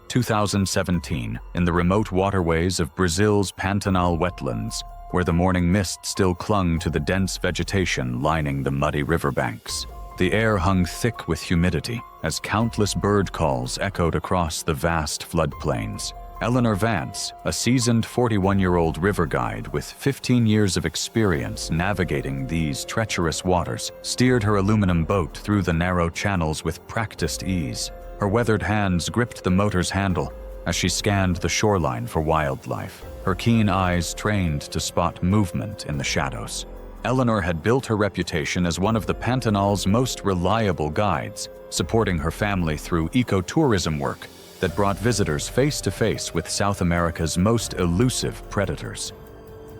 2017, in the remote waterways of Brazil's Pantanal wetlands, where the morning mist still clung to the dense vegetation lining the muddy riverbanks. The air hung thick with humidity as countless bird calls echoed across the vast floodplains. Eleanor Vance, a seasoned 41-year-old river guide with 15 years of experience navigating these treacherous waters, steered her aluminum boat through the narrow channels with practiced ease. Her weathered hands gripped the motor's handle as she scanned the shoreline for wildlife, her keen eyes trained to spot movement in the shadows. Eleanor had built her reputation as one of the Pantanal's most reliable guides, supporting her family through ecotourism work that brought visitors face-to-face with South America's most elusive predators.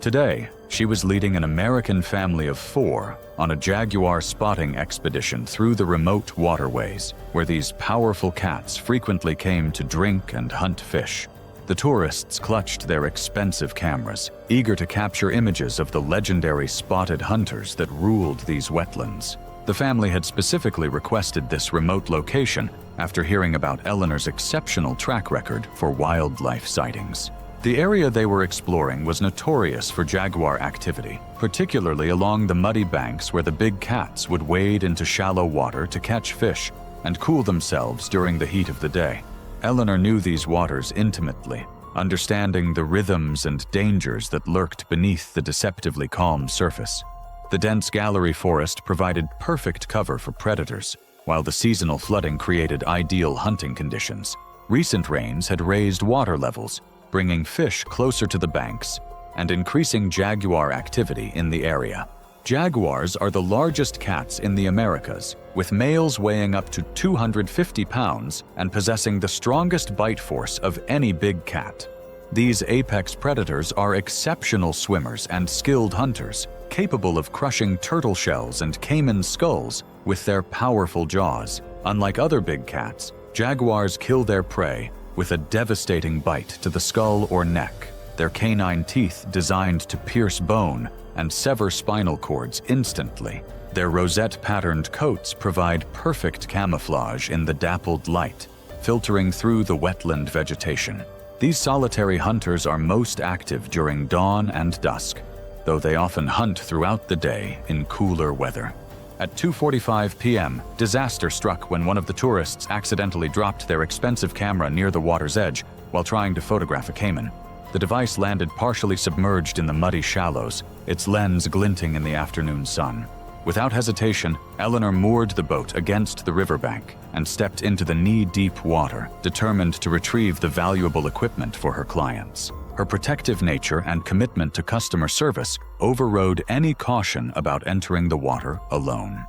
Today, she was leading an American family of 4 on a Jaguar spotting expedition through the remote waterways, where these powerful cats frequently came to drink and hunt fish. The tourists clutched their expensive cameras, eager to capture images of the legendary spotted hunters that ruled these wetlands. The family had specifically requested this remote location after hearing about Eleanor's exceptional track record for wildlife sightings. The area they were exploring was notorious for jaguar activity, particularly along the muddy banks where the big cats would wade into shallow water to catch fish and cool themselves during the heat of the day. Eleanor knew these waters intimately, understanding the rhythms and dangers that lurked beneath the deceptively calm surface. The dense gallery forest provided perfect cover for predators, while the seasonal flooding created ideal hunting conditions. Recent rains had raised water levels, bringing fish closer to the banks and increasing jaguar activity in the area. Jaguars are the largest cats in the Americas, with males weighing up to 250 pounds and possessing the strongest bite force of any big cat. These apex predators are exceptional swimmers and skilled hunters, capable of crushing turtle shells and caiman skulls with their powerful jaws. Unlike other big cats, jaguars kill their prey with a devastating bite to the skull or neck, their canine teeth designed to pierce bone and sever spinal cords instantly. Their rosette-patterned coats provide perfect camouflage in the dappled light, filtering through the wetland vegetation. These solitary hunters are most active during dawn and dusk, though they often hunt throughout the day in cooler weather. At 2:45 p.m., disaster struck when one of the tourists accidentally dropped their expensive camera near the water's edge while trying to photograph a caiman. The device landed partially submerged in the muddy shallows, its lens glinting in the afternoon sun. Without hesitation, Eleanor moored the boat against the riverbank and stepped into the knee-deep water, determined to retrieve the valuable equipment for her clients. Her protective nature and commitment to customer service overrode any caution about entering the water alone.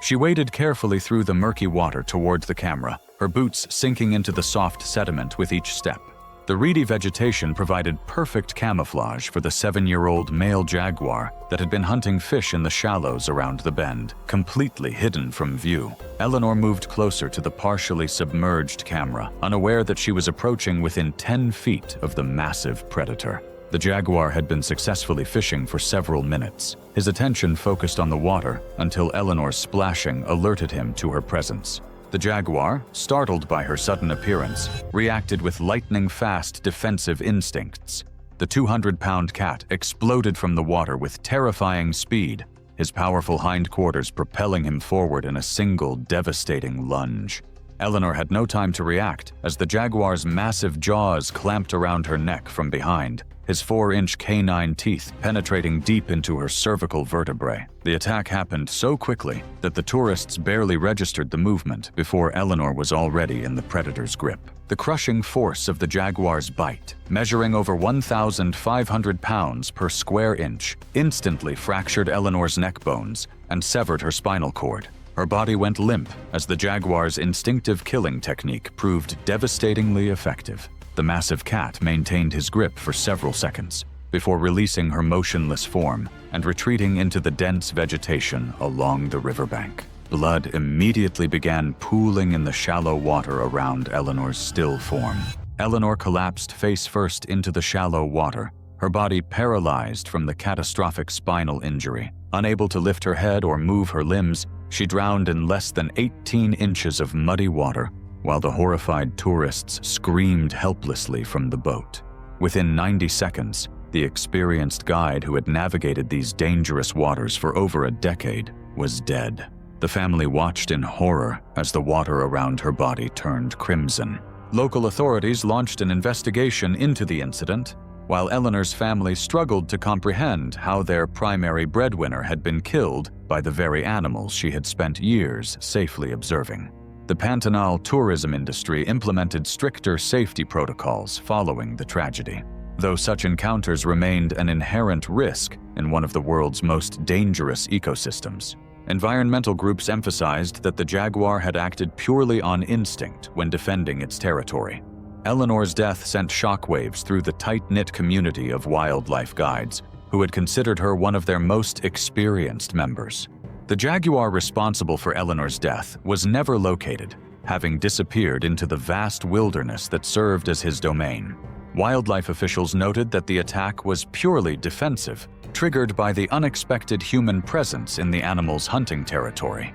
She waded carefully through the murky water toward the camera, her boots sinking into the soft sediment with each step. The reedy vegetation provided perfect camouflage for the 7-year-old male jaguar that had been hunting fish in the shallows around the bend, completely hidden from view. Eleanor moved closer to the partially submerged camera, unaware that she was approaching within 10 feet of the massive predator. The jaguar had been successfully fishing for several minutes. His attention focused on the water until Eleanor's splashing alerted him to her presence. The jaguar, startled by her sudden appearance, reacted with lightning-fast defensive instincts. The 200-pound cat exploded from the water with terrifying speed, his powerful hindquarters propelling him forward in a single devastating lunge. Eleanor had no time to react as the jaguar's massive jaws clamped around her neck from behind, his 4-inch canine teeth penetrating deep into her cervical vertebrae. The attack happened so quickly that the tourists barely registered the movement before Eleanor was already in the predator's grip. The crushing force of the jaguar's bite, measuring over 1,500 pounds per square inch, instantly fractured Eleanor's neck bones and severed her spinal cord. Her body went limp as the jaguar's instinctive killing technique proved devastatingly effective. The massive cat maintained his grip for several seconds before releasing her motionless form and retreating into the dense vegetation along the riverbank. Blood immediately began pooling in the shallow water around Eleanor's still form. Eleanor collapsed face first into the shallow water, her body paralyzed from the catastrophic spinal injury. Unable to lift her head or move her limbs, she drowned in less than 18 inches of muddy water, while the horrified tourists screamed helplessly from the boat. Within 90 seconds, the experienced guide who had navigated these dangerous waters for over a decade was dead. The family watched in horror as the water around her body turned crimson. Local authorities launched an investigation into the incident, while Eleanor's family struggled to comprehend how their primary breadwinner had been killed by the very animals she had spent years safely observing. The Pantanal tourism industry implemented stricter safety protocols following the tragedy. Though such encounters remained an inherent risk in one of the world's most dangerous ecosystems, environmental groups emphasized that the jaguar had acted purely on instinct when defending its territory. Eleanor's death sent shockwaves through the tight-knit community of wildlife guides, who had considered her one of their most experienced members. The jaguar responsible for Eleanor's death was never located, having disappeared into the vast wilderness that served as his domain. Wildlife officials noted that the attack was purely defensive, triggered by the unexpected human presence in the animal's hunting territory.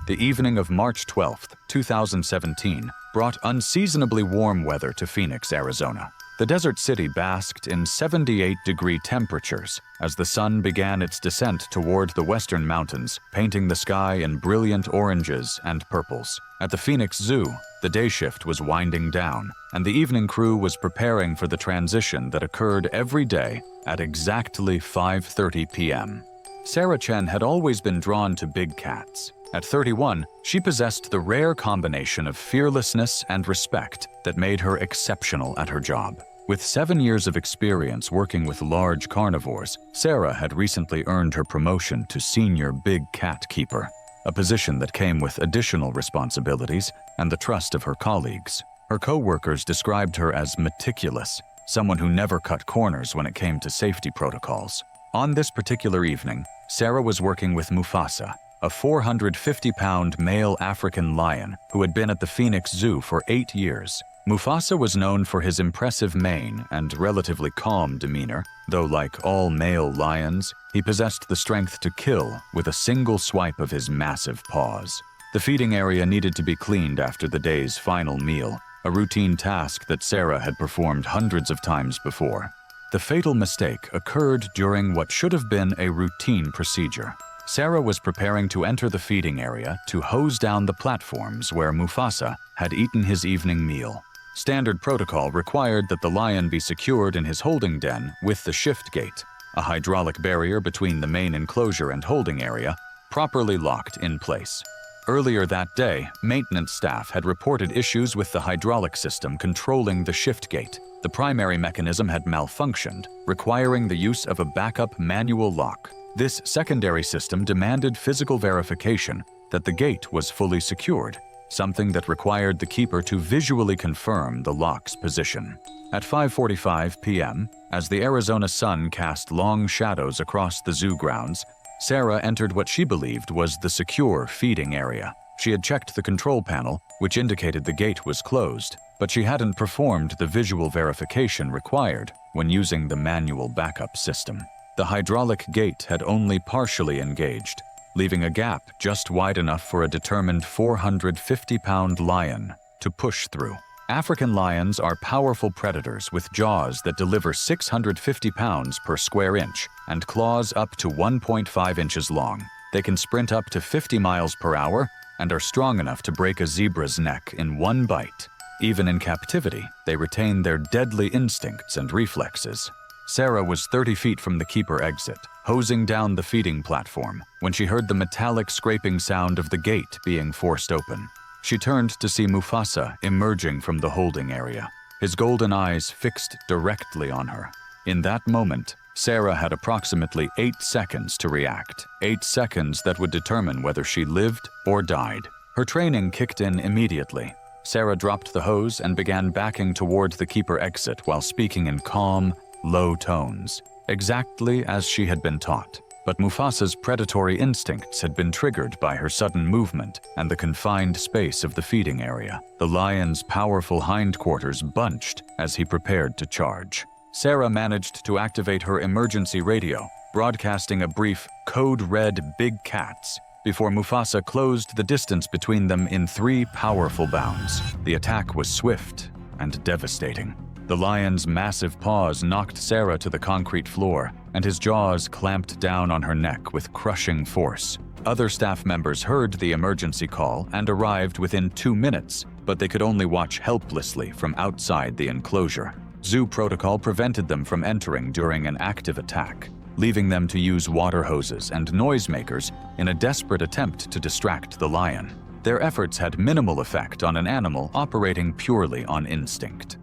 The evening of March 12, 2017, brought unseasonably warm weather to Phoenix, Arizona. The desert city basked in 78-degree temperatures as the sun began its descent toward the western mountains, painting the sky in brilliant oranges and purples. At the Phoenix Zoo, the day shift was winding down, and the evening crew was preparing for the transition that occurred every day at exactly 5:30 p.m. Sarah Chen had always been drawn to big cats. At 31, she possessed the rare combination of fearlessness and respect that made her exceptional at her job. With 7 years of experience working with large carnivores, Sarah had recently earned her promotion to senior big cat keeper, a position that came with additional responsibilities and the trust of her colleagues. Her co-workers described her as meticulous, someone who never cut corners when it came to safety protocols. On this particular evening, Sarah was working with Mufasa, a 450-pound male African lion who had been at the Phoenix Zoo for 8 years. Mufasa was known for his impressive mane and relatively calm demeanor, though like all male lions, he possessed the strength to kill with a single swipe of his massive paws. The feeding area needed to be cleaned after the day's final meal, a routine task that Sarah had performed hundreds of times before. The fatal mistake occurred during what should have been a routine procedure. Sarah was preparing to enter the feeding area to hose down the platforms where Mufasa had eaten his evening meal. Standard protocol required that the lion be secured in his holding den with the shift gate, a hydraulic barrier between the main enclosure and holding area, properly locked in place. Earlier that day, maintenance staff had reported issues with the hydraulic system controlling the shift gate. The primary mechanism had malfunctioned, requiring the use of a backup manual lock. This secondary system demanded physical verification that the gate was fully secured, something that required the keeper to visually confirm the lock's position. At 5:45 p.m., as the Arizona sun cast long shadows across the zoo grounds, Sarah entered what she believed was the secure feeding area. She had checked the control panel, which indicated the gate was closed, but she hadn't performed the visual verification required when using the manual backup system. The hydraulic gate had only partially engaged, leaving a gap just wide enough for a determined 450-pound lion to push through. African lions are powerful predators with jaws that deliver 650 pounds per square inch and claws up to 1.5 inches long. They can sprint up to 50 miles per hour and are strong enough to break a zebra's neck in one bite. Even in captivity, they retain their deadly instincts and reflexes. Sarah was 30 feet from the keeper exit, hosing down the feeding platform, when she heard the metallic scraping sound of the gate being forced open. She turned to see Mufasa emerging from the holding area, his golden eyes fixed directly on her. In that moment, Sarah had approximately 8 seconds to react, 8 seconds that would determine whether she lived or died. Her training kicked in immediately. Sarah dropped the hose and began backing toward the keeper exit while speaking in calm, low tones, exactly as she had been taught. But Mufasa's predatory instincts had been triggered by her sudden movement and the confined space of the feeding area. The lion's powerful hindquarters bunched as he prepared to charge. Sarah managed to activate her emergency radio, broadcasting a brief code red "Big Cats" before Mufasa closed the distance between them in 3 powerful bounds. The attack was swift and devastating. The lion's massive paws knocked Sarah to the concrete floor, and his jaws clamped down on her neck with crushing force. Other staff members heard the emergency call and arrived within 2 minutes, but they could only watch helplessly from outside the enclosure. Zoo protocol prevented them from entering during an active attack, leaving them to use water hoses and noisemakers in a desperate attempt to distract the lion. Their efforts had minimal effect on an animal operating purely on instinct.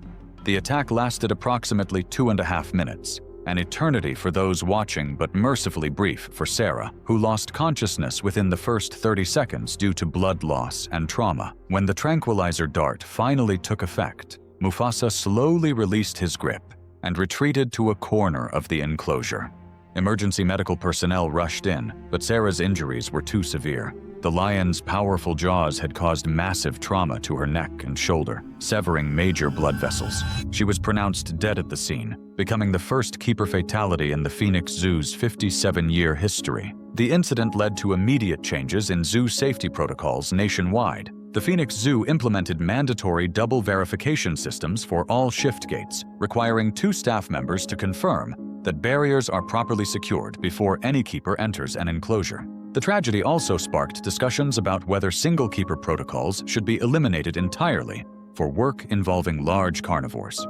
The attack lasted approximately 2.5 minutes, an eternity for those watching but mercifully brief for Sarah, who lost consciousness within the first 30 seconds due to blood loss and trauma. When the tranquilizer dart finally took effect, Mufasa slowly released his grip and retreated to a corner of the enclosure. Emergency medical personnel rushed in, but Sarah's injuries were too severe. The lion's powerful jaws had caused massive trauma to her neck and shoulder, severing major blood vessels. She was pronounced dead at the scene, becoming the first keeper fatality in the Phoenix Zoo's 57-year history. The incident led to immediate changes in zoo safety protocols nationwide. The Phoenix Zoo implemented mandatory double verification systems for all shift gates, requiring 2 staff members to confirm that barriers are properly secured before any keeper enters an enclosure. The tragedy also sparked discussions about whether single-keeper protocols should be eliminated entirely for work involving large carnivores.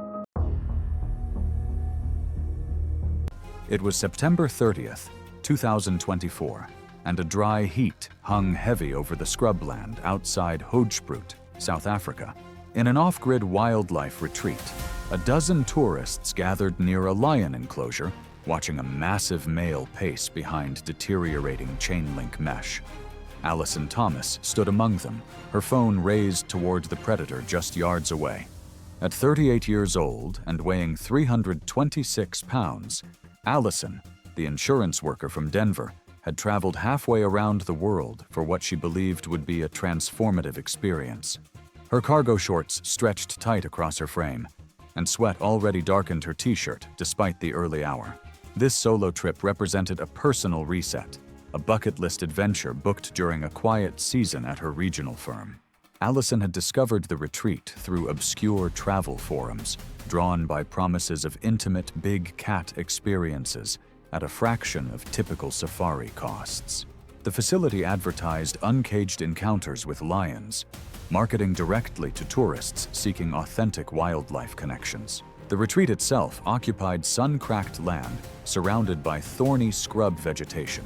It was September 30th, 2024, and a dry heat hung heavy over the scrubland outside Hoedspruit, South Africa. In an off-grid wildlife retreat, a dozen tourists gathered near a lion enclosure, watching a massive male pace behind deteriorating chain-link mesh. Allison Thomas stood among them, her phone raised toward the predator just yards away. At 38 years old and weighing 326 pounds, Allison, the insurance worker from Denver, had traveled halfway around the world for what she believed would be a transformative experience. Her cargo shorts stretched tight across her frame, and sweat already darkened her t-shirt despite the early hour. This solo trip represented a personal reset, a bucket list adventure booked during a quiet season at her regional firm. Allison had discovered the retreat through obscure travel forums, drawn by promises of intimate big cat experiences at a fraction of typical safari costs. The facility advertised uncaged encounters with lions, marketing directly to tourists seeking authentic wildlife connections. The retreat itself occupied sun-cracked land surrounded by thorny scrub vegetation.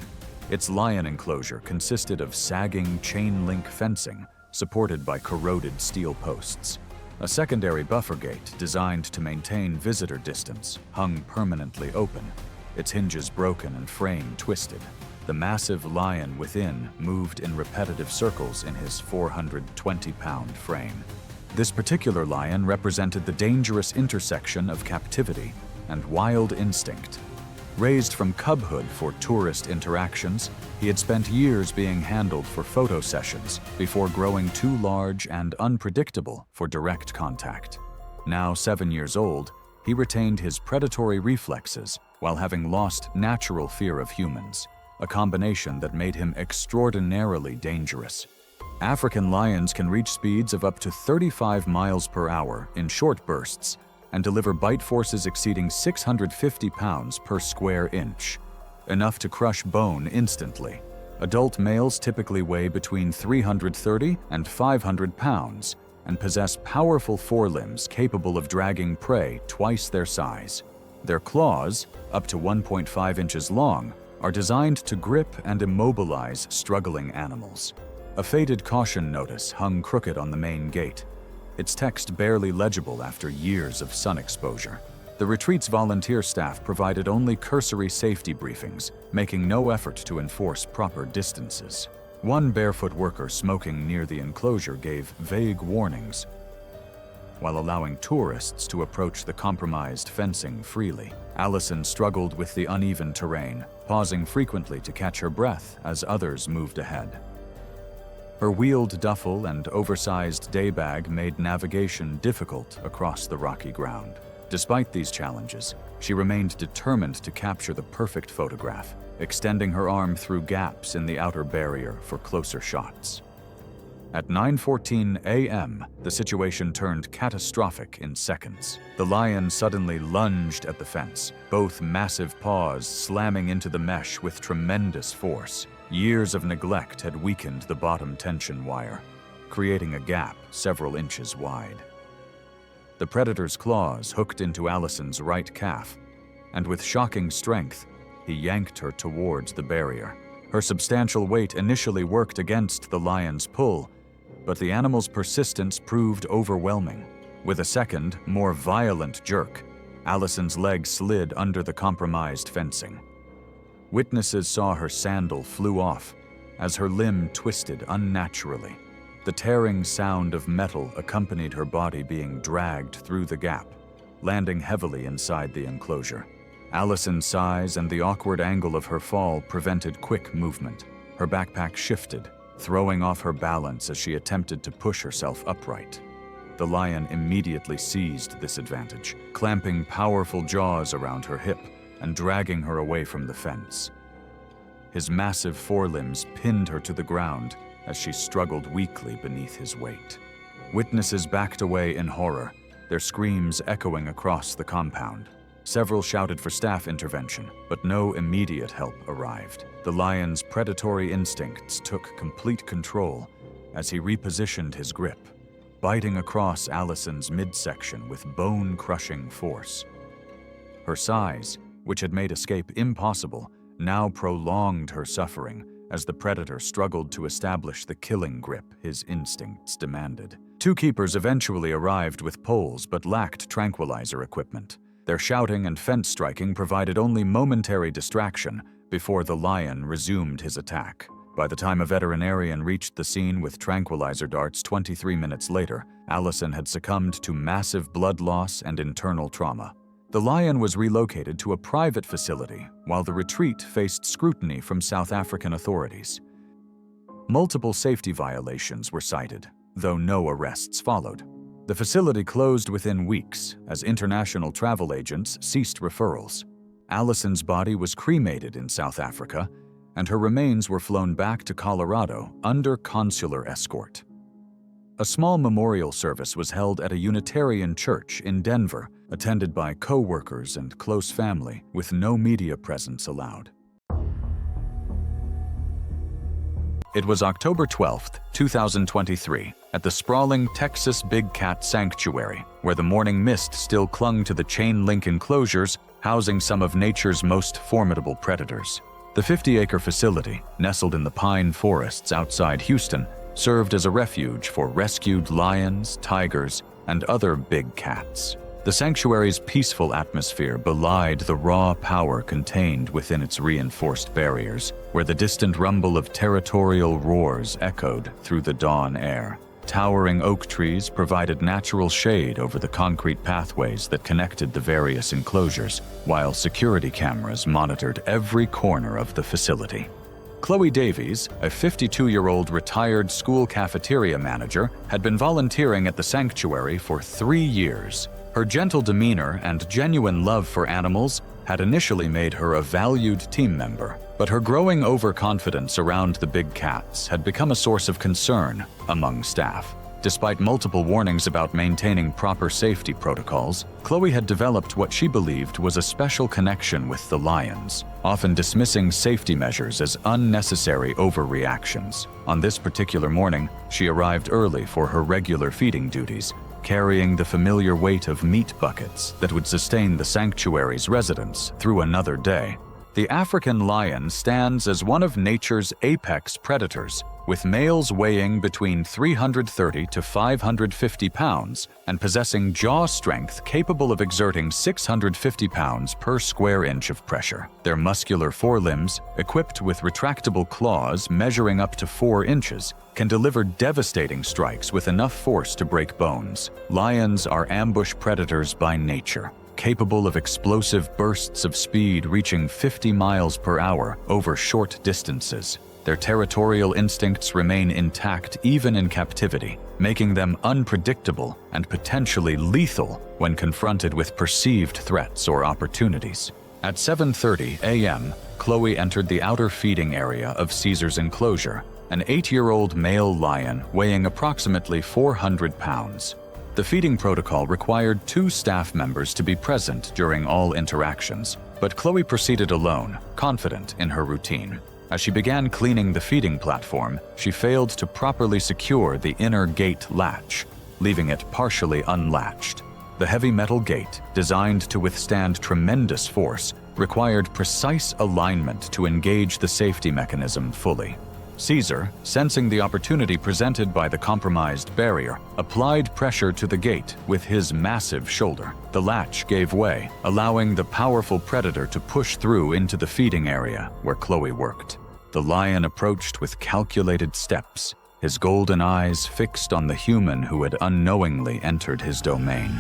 Its lion enclosure consisted of sagging chain-link fencing supported by corroded steel posts. A secondary buffer gate designed to maintain visitor distance hung permanently open, its hinges broken and frame twisted. The massive lion within moved in repetitive circles in his 420-pound frame. This particular lion represented the dangerous intersection of captivity and wild instinct. Raised from cubhood for tourist interactions, he had spent years being handled for photo sessions before growing too large and unpredictable for direct contact. Now 7 years old, he retained his predatory reflexes while having lost natural fear of humans, a combination that made him extraordinarily dangerous. African lions can reach speeds of up to 35 miles per hour in short bursts and deliver bite forces exceeding 650 pounds per square inch, enough to crush bone instantly. Adult males typically weigh between 330 and 500 pounds and possess powerful forelimbs capable of dragging prey twice their size. Their claws, up to 1.5 inches long, are designed to grip and immobilize struggling animals. A faded caution notice hung crooked on the main gate, its text barely legible after years of sun exposure. The retreat's volunteer staff provided only cursory safety briefings, making no effort to enforce proper distances. One barefoot worker smoking near the enclosure gave vague warnings, while allowing tourists to approach the compromised fencing freely. Allison struggled with the uneven terrain, pausing frequently to catch her breath as others moved ahead. Her wheeled duffel and oversized day bag made navigation difficult across the rocky ground. Despite these challenges, she remained determined to capture the perfect photograph, extending her arm through gaps in the outer barrier for closer shots. At 9:14 a.m., the situation turned catastrophic in seconds. The lion suddenly lunged at the fence, both massive paws slamming into the mesh with tremendous force. Years of neglect had weakened the bottom tension wire, creating a gap several inches wide. The predator's claws hooked into Allison's right calf, and with shocking strength, he yanked her towards the barrier. Her substantial weight initially worked against the lion's pull, but the animal's persistence proved overwhelming. With a second, more violent jerk, Allison's leg slid under the compromised fencing. Witnesses saw her sandal flew off as her limb twisted unnaturally. The tearing sound of metal accompanied her body being dragged through the gap, landing heavily inside the enclosure. Allison's size and the awkward angle of her fall prevented quick movement. Her backpack shifted, throwing off her balance as she attempted to push herself upright. The lion immediately seized this advantage, clamping powerful jaws around her hip and dragging her away from the fence. His massive forelimbs pinned her to the ground as she struggled weakly beneath his weight. Witnesses backed away in horror, their screams echoing across the compound. Several shouted for staff intervention, but no immediate help arrived. The lion's predatory instincts took complete control as he repositioned his grip, biting across Allison's midsection with bone-crushing force. Her size, which had made escape impossible, now prolonged her suffering as the predator struggled to establish the killing grip his instincts demanded. Two keepers eventually arrived with poles but lacked tranquilizer equipment. Their shouting and fence striking provided only momentary distraction before the lion resumed his attack. By the time a veterinarian reached the scene with tranquilizer darts 23 minutes later, Allison had succumbed to massive blood loss and internal trauma. The lion was relocated to a private facility, while the retreat faced scrutiny from South African authorities. Multiple safety violations were cited, though no arrests followed. The facility closed within weeks as international travel agents ceased referrals. Allison's body was cremated in South Africa, and her remains were flown back to Colorado under consular escort. A small memorial service was held at a Unitarian church in Denver, attended by co-workers and close family, with no media presence allowed. It was October 12, 2023, at the sprawling Texas Big Cat Sanctuary, where the morning mist still clung to the chain-link enclosures housing some of nature's most formidable predators. The 50-acre facility, nestled in the pine forests outside Houston, served as a refuge for rescued lions, tigers, and other big cats. The sanctuary's peaceful atmosphere belied the raw power contained within its reinforced barriers, where the distant rumble of territorial roars echoed through the dawn air. Towering oak trees provided natural shade over the concrete pathways that connected the various enclosures, while security cameras monitored every corner of the facility. Chloe Davies, a 52-year-old retired school cafeteria manager, had been volunteering at the sanctuary for 3 years. Her gentle demeanor and genuine love for animals had initially made her a valued team member, but her growing overconfidence around the big cats had become a source of concern among staff. Despite multiple warnings about maintaining proper safety protocols, Chloe had developed what she believed was a special connection with the lions, often dismissing safety measures as unnecessary overreactions. On this particular morning, she arrived early for her regular feeding duties, carrying the familiar weight of meat buckets that would sustain the sanctuary's residents through another day. The African lion stands as one of nature's apex predators, with males weighing between 330 to 550 pounds and possessing jaw strength capable of exerting 650 pounds per square inch of pressure. Their muscular forelimbs, equipped with retractable claws measuring up to 4 inches, can deliver devastating strikes with enough force to break bones. Lions are ambush predators by nature, capable of explosive bursts of speed reaching 50 miles per hour over short distances. Their territorial instincts remain intact even in captivity, making them unpredictable and potentially lethal when confronted with perceived threats or opportunities. At 7:30 a.m., Chloe entered the outer feeding area of Caesar's enclosure, an 8-year-old male lion weighing approximately 400 pounds. The feeding protocol required 2 staff members to be present during all interactions, but Chloe proceeded alone, confident in her routine. As she began cleaning the feeding platform, she failed to properly secure the inner gate latch, leaving it partially unlatched. The heavy metal gate, designed to withstand tremendous force, required precise alignment to engage the safety mechanism fully. Caesar, sensing the opportunity presented by the compromised barrier, applied pressure to the gate with his massive shoulder. The latch gave way, allowing the powerful predator to push through into the feeding area where Chloe worked. The lion approached with calculated steps, his golden eyes fixed on the human who had unknowingly entered his domain.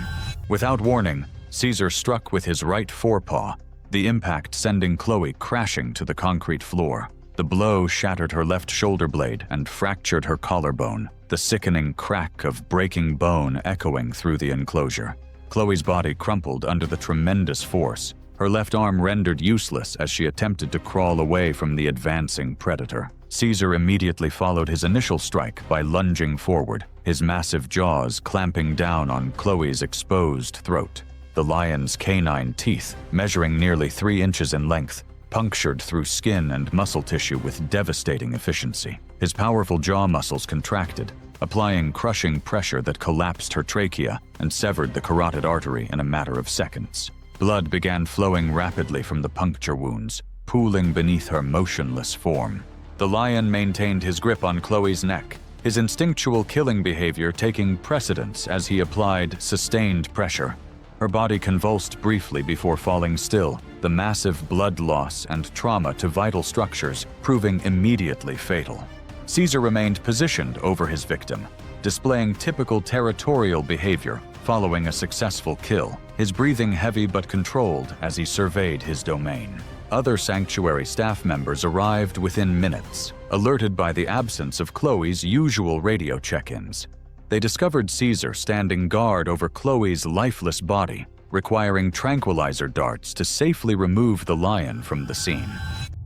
Without warning, Caesar struck with his right forepaw, the impact sending Chloe crashing to the concrete floor. The blow shattered her left shoulder blade and fractured her collarbone, the sickening crack of breaking bone echoing through the enclosure. Chloe's body crumpled under the tremendous force, her left arm rendered useless as she attempted to crawl away from the advancing predator. Caesar immediately followed his initial strike by lunging forward, his massive jaws clamping down on Chloe's exposed throat. The lion's canine teeth, measuring nearly 3 inches in length, punctured through skin and muscle tissue with devastating efficiency. His powerful jaw muscles contracted, applying crushing pressure that collapsed her trachea and severed the carotid artery in a matter of seconds. Blood began flowing rapidly from the puncture wounds, pooling beneath her motionless form. The lion maintained his grip on Chloe's neck, his instinctual killing behavior taking precedence as he applied sustained pressure. Her body convulsed briefly before falling still, the massive blood loss and trauma to vital structures proving immediately fatal. Caesar remained positioned over his victim, displaying typical territorial behavior following a successful kill, his breathing heavy but controlled as he surveyed his domain. Other sanctuary staff members arrived within minutes, alerted by the absence of Chloe's usual radio check-ins. They discovered Caesar standing guard over Chloe's lifeless body, requiring tranquilizer darts to safely remove the lion from the scene.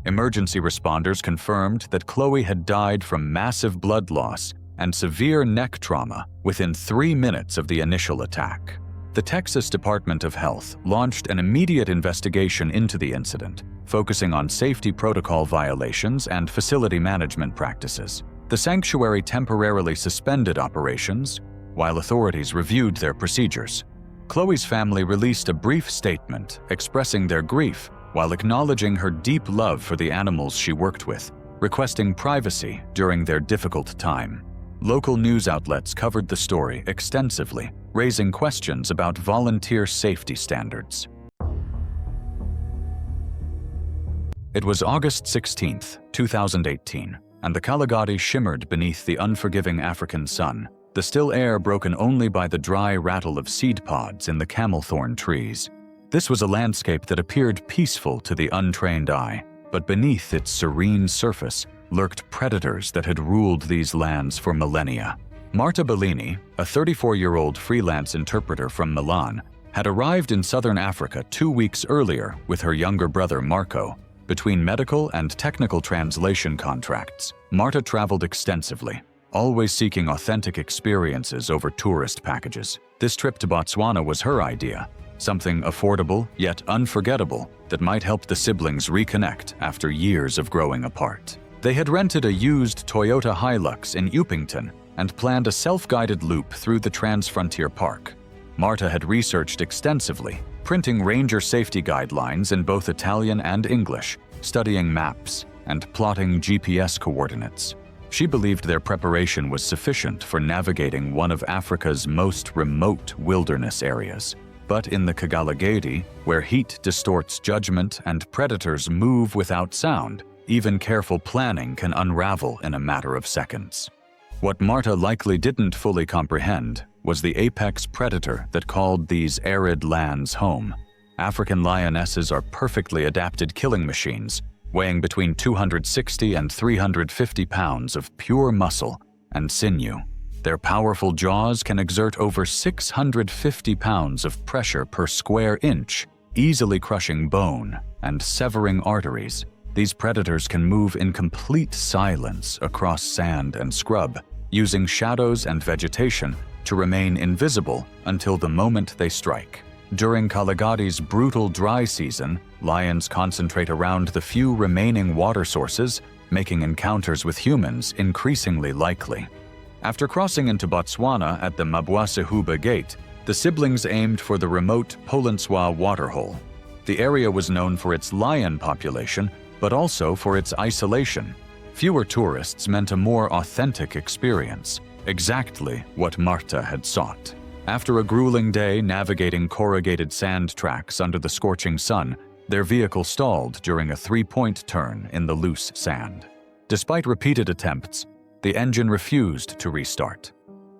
Emergency responders confirmed that Chloe had died from massive blood loss and severe neck trauma within 3 minutes of the initial attack. The Texas Department of Health launched an immediate investigation into the incident, focusing on safety protocol violations and facility management practices. The sanctuary temporarily suspended operations while authorities reviewed their procedures. Chloe's family released a brief statement expressing their grief while acknowledging her deep love for the animals she worked with, requesting privacy during their difficult time. Local news outlets covered the story extensively, raising questions about volunteer safety standards. It was August 16, 2018, and the Kalahari shimmered beneath the unforgiving African sun, the still air broken only by the dry rattle of seed pods in the camelthorn trees. This was a landscape that appeared peaceful to the untrained eye, but beneath its serene surface lurked predators that had ruled these lands for millennia. Marta Bellini, a 34-year-old freelance interpreter from Milan, had arrived in southern Africa 2 weeks earlier with her younger brother Marco. Between medical and technical translation contracts, Marta traveled extensively, always seeking authentic experiences over tourist packages. This trip to Botswana was her idea, something affordable yet unforgettable that might help the siblings reconnect after years of growing apart. They had rented a used Toyota Hilux in Upington and planned a self-guided loop through the Transfrontier Park. Marta had researched extensively, printing ranger safety guidelines in both Italian and English, studying maps, and plotting GPS coordinates. She believed their preparation was sufficient for navigating one of Africa's most remote wilderness areas. But in the Kagalagadi, where heat distorts judgment and predators move without sound, even careful planning can unravel in a matter of seconds. What Marta likely didn't fully comprehend was the apex predator that called these arid lands home. African lionesses are perfectly adapted killing machines, weighing between 260 and 350 pounds of pure muscle and sinew. Their powerful jaws can exert over 650 pounds of pressure per square inch, easily crushing bone and severing arteries. These predators can move in complete silence across sand and scrub, using shadows and vegetation to remain invisible until the moment they strike. During Kalahari's brutal dry season, lions concentrate around the few remaining water sources, making encounters with humans increasingly likely. After crossing into Botswana at the Mabwasahuba Gate, the siblings aimed for the remote Polenswa waterhole. The area was known for its lion population, but also for its isolation. Fewer tourists meant a more authentic experience, exactly what Marta had sought. After a grueling day navigating corrugated sand tracks under the scorching sun, their vehicle stalled during a 3-point turn in the loose sand. Despite repeated attempts, the engine refused to restart.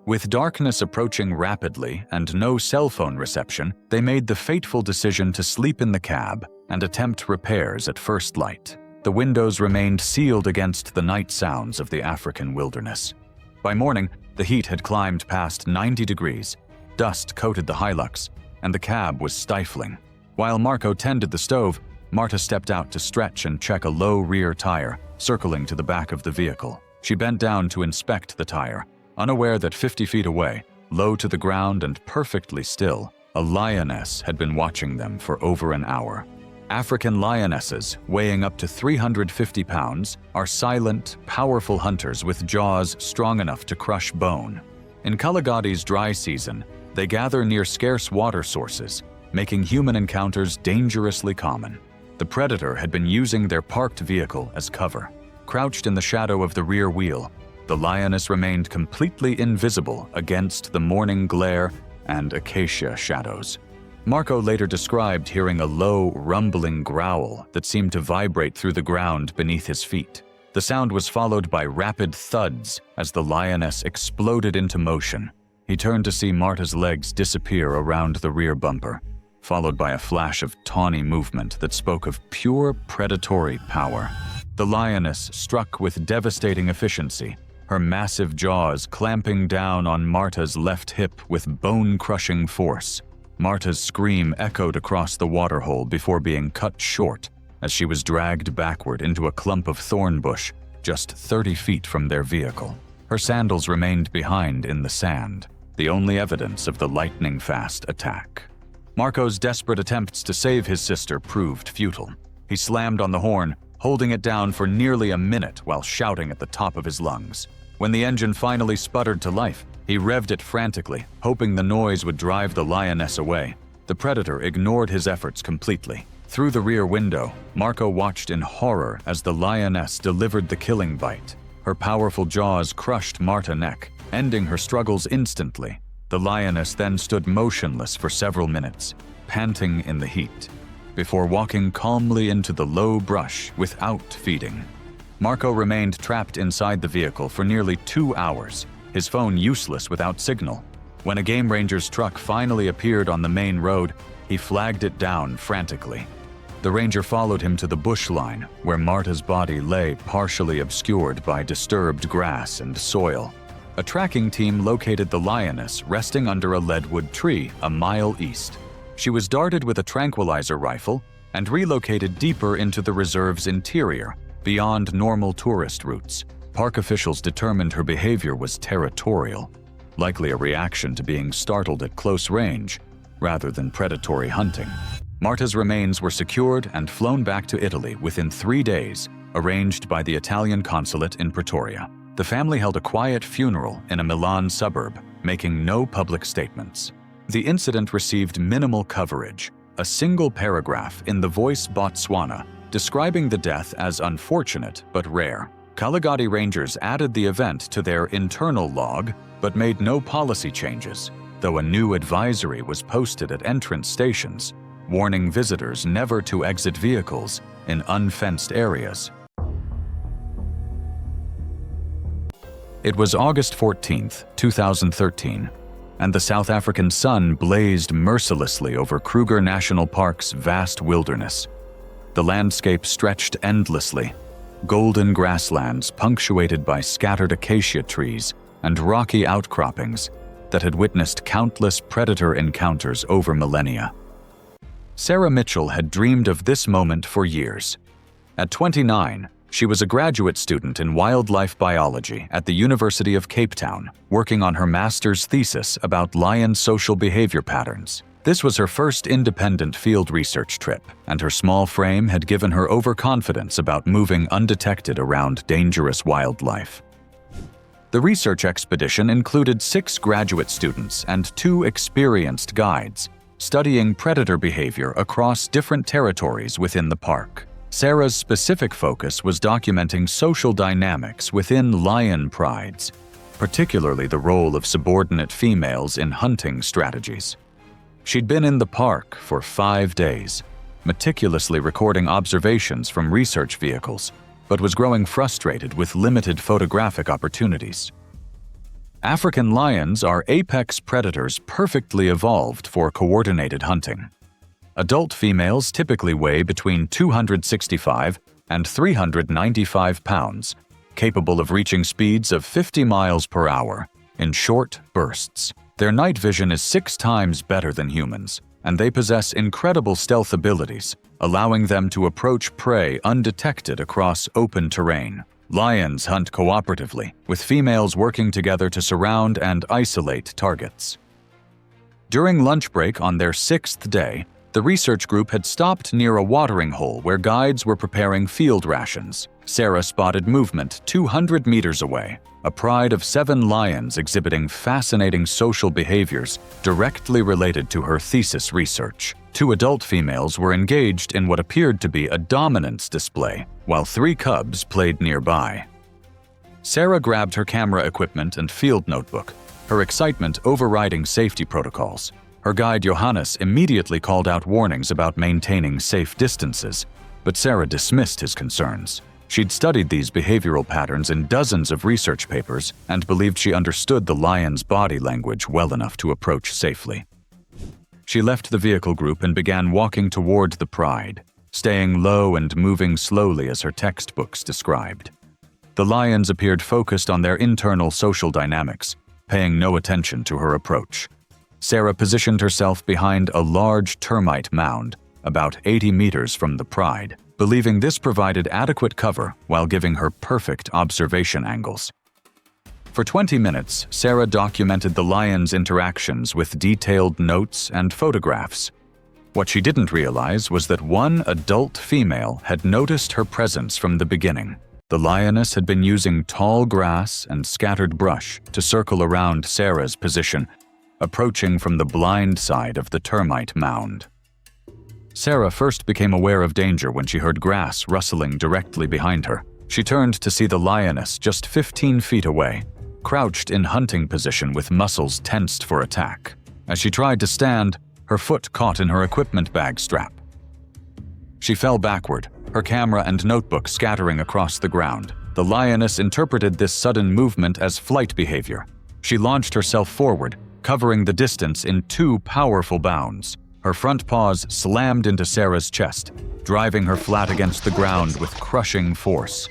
With darkness approaching rapidly and no cell phone reception, they made the fateful decision to sleep in the cab and attempt repairs at first light. The windows remained sealed against the night sounds of the African wilderness. By morning, the heat had climbed past 90 degrees. Dust coated the Hilux, and the cab was stifling. While Marco tended the stove, Marta stepped out to stretch and check a low rear tire, circling to the back of the vehicle. She bent down to inspect the tire, unaware that 50 feet away, low to the ground and perfectly still, a lioness had been watching them for over an hour. African lionesses, weighing up to 350 pounds, are silent, powerful hunters with jaws strong enough to crush bone. In Kaligati's dry season, they gather near scarce water sources, making human encounters dangerously common. The predator had been using their parked vehicle as cover. Crouched in the shadow of the rear wheel, the lioness remained completely invisible against the morning glare and acacia shadows. Marco later described hearing a low, rumbling growl that seemed to vibrate through the ground beneath his feet. The sound was followed by rapid thuds as the lioness exploded into motion. He turned to see Marta's legs disappear around the rear bumper, followed by a flash of tawny movement that spoke of pure predatory power. The lioness struck with devastating efficiency, her massive jaws clamping down on Marta's left hip with bone-crushing force. Marta's scream echoed across the waterhole before being cut short as she was dragged backward into a clump of thorn bush just 30 feet from their vehicle. Her sandals remained behind in the sand, the only evidence of the lightning-fast attack. Marco's desperate attempts to save his sister proved futile. He slammed on the horn, holding it down for nearly a minute while shouting at the top of his lungs. When the engine finally sputtered to life, he revved it frantically, hoping the noise would drive the lioness away. The predator ignored his efforts completely. Through the rear window, Marco watched in horror as the lioness delivered the killing bite. Her powerful jaws crushed Marta's neck, ending her struggles instantly. The lioness then stood motionless for several minutes, panting in the heat, before walking calmly into the low brush without feeding. Marco remained trapped inside the vehicle for nearly 2 hours, his phone useless without signal. When a game ranger's truck finally appeared on the main road, he flagged it down frantically. The ranger followed him to the bush line, where Marta's body lay partially obscured by disturbed grass and soil. A tracking team located the lioness resting under a leadwood tree a mile east. She was darted with a tranquilizer rifle and relocated deeper into the reserve's interior, beyond normal tourist routes. Park officials determined her behavior was territorial, likely a reaction to being startled at close range rather than predatory hunting. Marta's remains were secured and flown back to Italy within 3 days, arranged by the Italian consulate in Pretoria. The family held a quiet funeral in a Milan suburb, making no public statements. The incident received minimal coverage, a single paragraph in The Voice Botswana describing the death as unfortunate but rare. Kaligati Rangers added the event to their internal log but made no policy changes, though a new advisory was posted at entrance stations, warning visitors never to exit vehicles in unfenced areas. It was August 14, 2013, and the South African sun blazed mercilessly over Kruger National Park's vast wilderness. The landscape stretched endlessly, golden grasslands punctuated by scattered acacia trees and rocky outcroppings that had witnessed countless predator encounters over millennia. Sarah Mitchell had dreamed of this moment for years. At 29, she was a graduate student in wildlife biology at the University of Cape Town, working on her master's thesis about lion social behavior patterns. This was her first independent field research trip, and her small frame had given her overconfidence about moving undetected around dangerous wildlife. The research expedition included 6 graduate students and 2 experienced guides, studying predator behavior across different territories within the park. Sarah's specific focus was documenting social dynamics within lion prides, particularly the role of subordinate females in hunting strategies. She'd been in the park for 5 days, meticulously recording observations from research vehicles, but was growing frustrated with limited photographic opportunities. African lions are apex predators perfectly evolved for coordinated hunting. Adult females typically weigh between 265 and 395 pounds, capable of reaching speeds of 50 miles per hour in short bursts. Their night vision is 6 times better than humans, and they possess incredible stealth abilities, allowing them to approach prey undetected across open terrain. Lions hunt cooperatively, with females working together to surround and isolate targets. During lunch break on their 6th day, the research group had stopped near a watering hole where guides were preparing field rations. Sarah spotted movement 200 meters away, a pride of 7 lions exhibiting fascinating social behaviors directly related to her thesis research. 2 adult females were engaged in what appeared to be a dominance display, while 3 cubs played nearby. Sarah grabbed her camera equipment and field notebook, her excitement overriding safety protocols. Her guide Johannes immediately called out warnings about maintaining safe distances, but Sarah dismissed his concerns. She'd studied these behavioral patterns in dozens of research papers and believed she understood the lion's body language well enough to approach safely. She left the vehicle group and began walking toward the pride, staying low and moving slowly as her textbooks described. The lions appeared focused on their internal social dynamics, paying no attention to her approach. Sarah positioned herself behind a large termite mound, about 80 meters from the pride, believing this provided adequate cover while giving her perfect observation angles. For 20 minutes, Sarah documented the lions' interactions with detailed notes and photographs. What she didn't realize was that one adult female had noticed her presence from the beginning. The lioness had been using tall grass and scattered brush to circle around Sarah's position, approaching from the blind side of the termite mound. Sarah first became aware of danger when she heard grass rustling directly behind her. She turned to see the lioness just 15 feet away, crouched in hunting position with muscles tensed for attack. As she tried to stand, her foot caught in her equipment bag strap. She fell backward, her camera and notebook scattering across the ground. The lioness interpreted this sudden movement as flight behavior. She launched herself forward, covering the distance in 2 powerful bounds. Her front paws slammed into Sarah's chest, driving her flat against the ground with crushing force.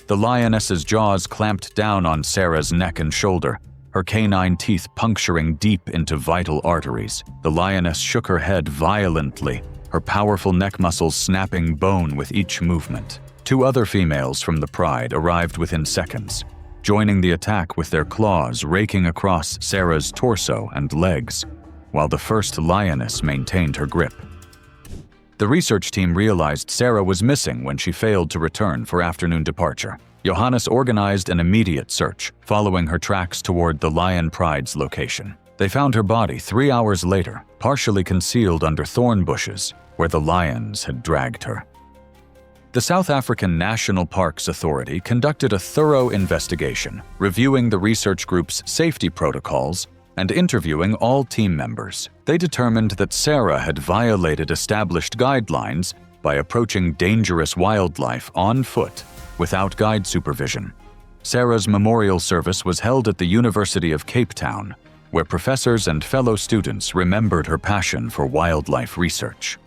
The lioness's jaws clamped down on Sarah's neck and shoulder, her canine teeth puncturing deep into vital arteries. The lioness shook her head violently, her powerful neck muscles snapping bone with each movement. 2 other females from the pride arrived within seconds, joining the attack with their claws raking across Sarah's torso and legs, while the first lioness maintained her grip. The research team realized Sarah was missing when she failed to return for afternoon departure. Johannes organized an immediate search, following her tracks toward the lion pride's location. They found her body 3 hours later, partially concealed under thorn bushes, where the lions had dragged her. The South African National Parks Authority conducted a thorough investigation, reviewing the research group's safety protocols and interviewing all team members. They determined that Sarah had violated established guidelines by approaching dangerous wildlife on foot without guide supervision. Sarah's memorial service was held at the University of Cape Town, where professors and fellow students remembered her passion for wildlife research.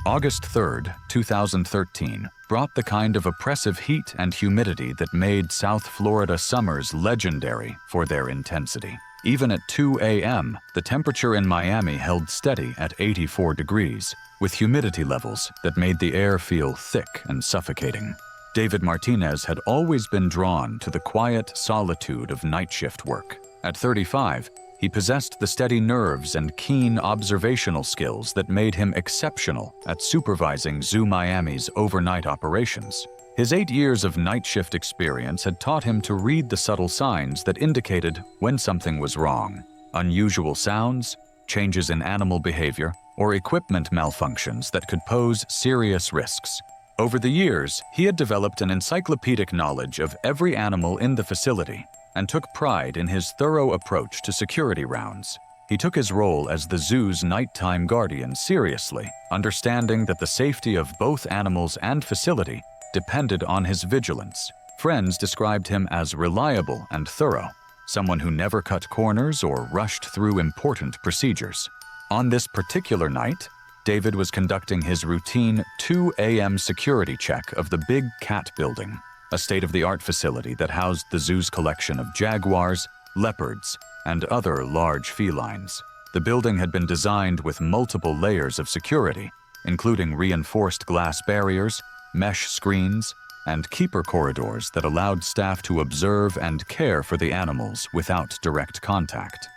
August 3, 2013, brought the kind of oppressive heat and humidity that made South Florida summers legendary for their intensity. Even at 2 a.m., the temperature in Miami held steady at 84 degrees, with humidity levels that made the air feel thick and suffocating. David Martinez had always been drawn to the quiet solitude of night shift work. At 35, he possessed the steady nerves and keen observational skills that made him exceptional at supervising Zoo Miami's overnight operations. His 8 years of night shift experience had taught him to read the subtle signs that indicated when something was wrong: unusual sounds, changes in animal behavior, or equipment malfunctions that could pose serious risks. Over the years, he had developed an encyclopedic knowledge of every animal in the facility and took pride in his thorough approach to security rounds. He took his role as the zoo's nighttime guardian seriously, understanding that the safety of both animals and facility depended on his vigilance. Friends described him as reliable and thorough, someone who never cut corners or rushed through important procedures. On this particular night, David was conducting his routine 2 a.m. security check of the Big Cat Building, a state-of-the-art facility that housed the zoo's collection of jaguars, leopards, and other large felines. The building had been designed with multiple layers of security, including reinforced glass barriers, mesh screens, and keeper corridors that allowed staff to observe and care for the animals without direct contact.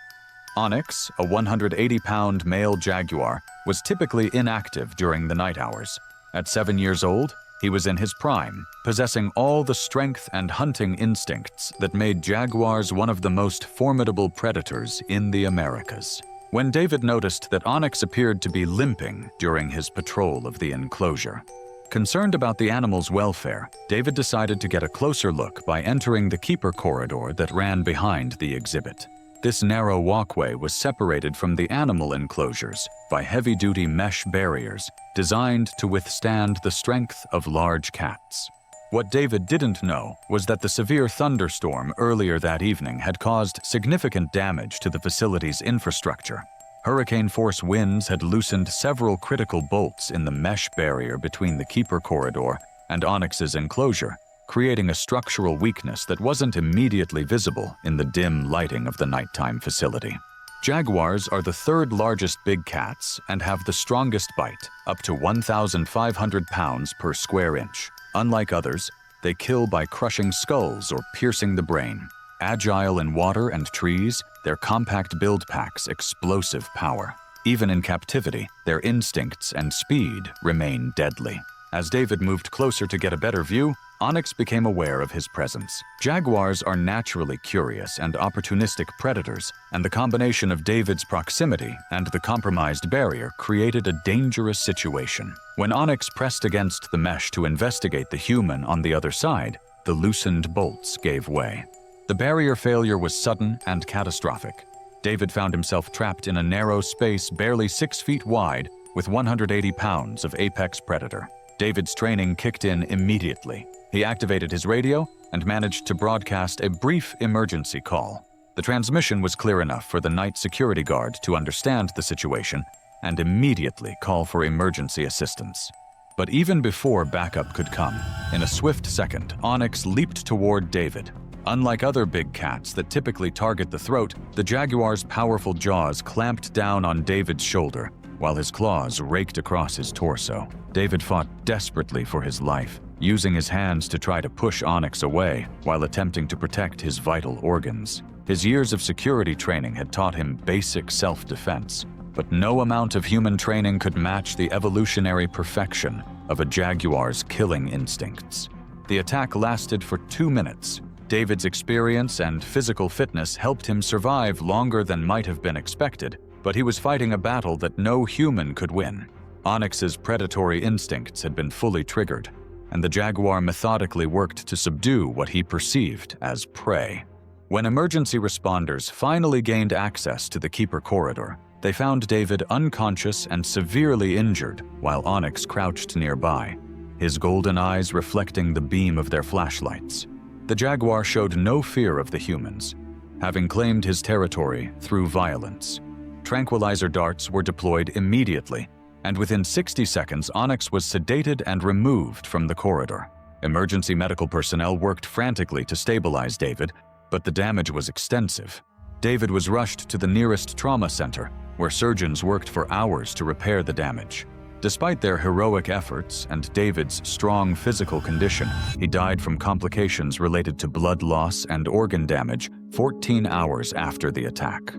Onyx, a 180-pound male jaguar, was typically inactive during the night hours. At 7 years old, he was in his prime, possessing all the strength and hunting instincts that made jaguars one of the most formidable predators in the Americas. When David noticed that Onyx appeared to be limping during his patrol of the enclosure, concerned about the animal's welfare, David decided to get a closer look by entering the keeper corridor that ran behind the exhibit. This narrow walkway was separated from the animal enclosures by heavy-duty mesh barriers designed to withstand the strength of large cats. What David didn't know was that the severe thunderstorm earlier that evening had caused significant damage to the facility's infrastructure. Hurricane-force winds had loosened several critical bolts in the mesh barrier between the keeper corridor and Onyx's enclosure, creating a structural weakness that wasn't immediately visible in the dim lighting of the nighttime facility. Jaguars are the third largest big cats and have the strongest bite, up to 1,500 pounds per square inch. Unlike others, they kill by crushing skulls or piercing the brain. Agile in water and trees, their compact build packs explosive power. Even in captivity, their instincts and speed remain deadly. As David moved closer to get a better view, Onyx became aware of his presence. Jaguars are naturally curious and opportunistic predators, and the combination of David's proximity and the compromised barrier created a dangerous situation. When Onyx pressed against the mesh to investigate the human on the other side, the loosened bolts gave way. The barrier failure was sudden and catastrophic. David found himself trapped in a narrow space barely 6 feet wide with 180 pounds of apex predator. David's training kicked in immediately. He activated his radio and managed to broadcast a brief emergency call. The transmission was clear enough for the night security guard to understand the situation and immediately call for emergency assistance. But even before backup could come, in a swift second, Onyx leaped toward David. Unlike other big cats that typically target the throat, the jaguar's powerful jaws clamped down on David's shoulder, while his claws raked across his torso. David fought desperately for his life, using his hands to try to push Onyx away while attempting to protect his vital organs. His years of security training had taught him basic self-defense, but no amount of human training could match the evolutionary perfection of a jaguar's killing instincts. The attack lasted for 2 minutes. David's experience and physical fitness helped him survive longer than might have been expected, but he was fighting a battle that no human could win. Onyx's predatory instincts had been fully triggered, and the jaguar methodically worked to subdue what he perceived as prey. When emergency responders finally gained access to the keeper corridor, they found David unconscious and severely injured while Onyx crouched nearby, his golden eyes reflecting the beam of their flashlights. The jaguar showed no fear of the humans, having claimed his territory through violence. Tranquilizer darts were deployed immediately, and within 60 seconds, Onyx was sedated and removed from the corridor. Emergency medical personnel worked frantically to stabilize David, but the damage was extensive. David was rushed to the nearest trauma center, where surgeons worked for hours to repair the damage. Despite their heroic efforts and David's strong physical condition, he died from complications related to blood loss and organ damage 14 hours after the attack.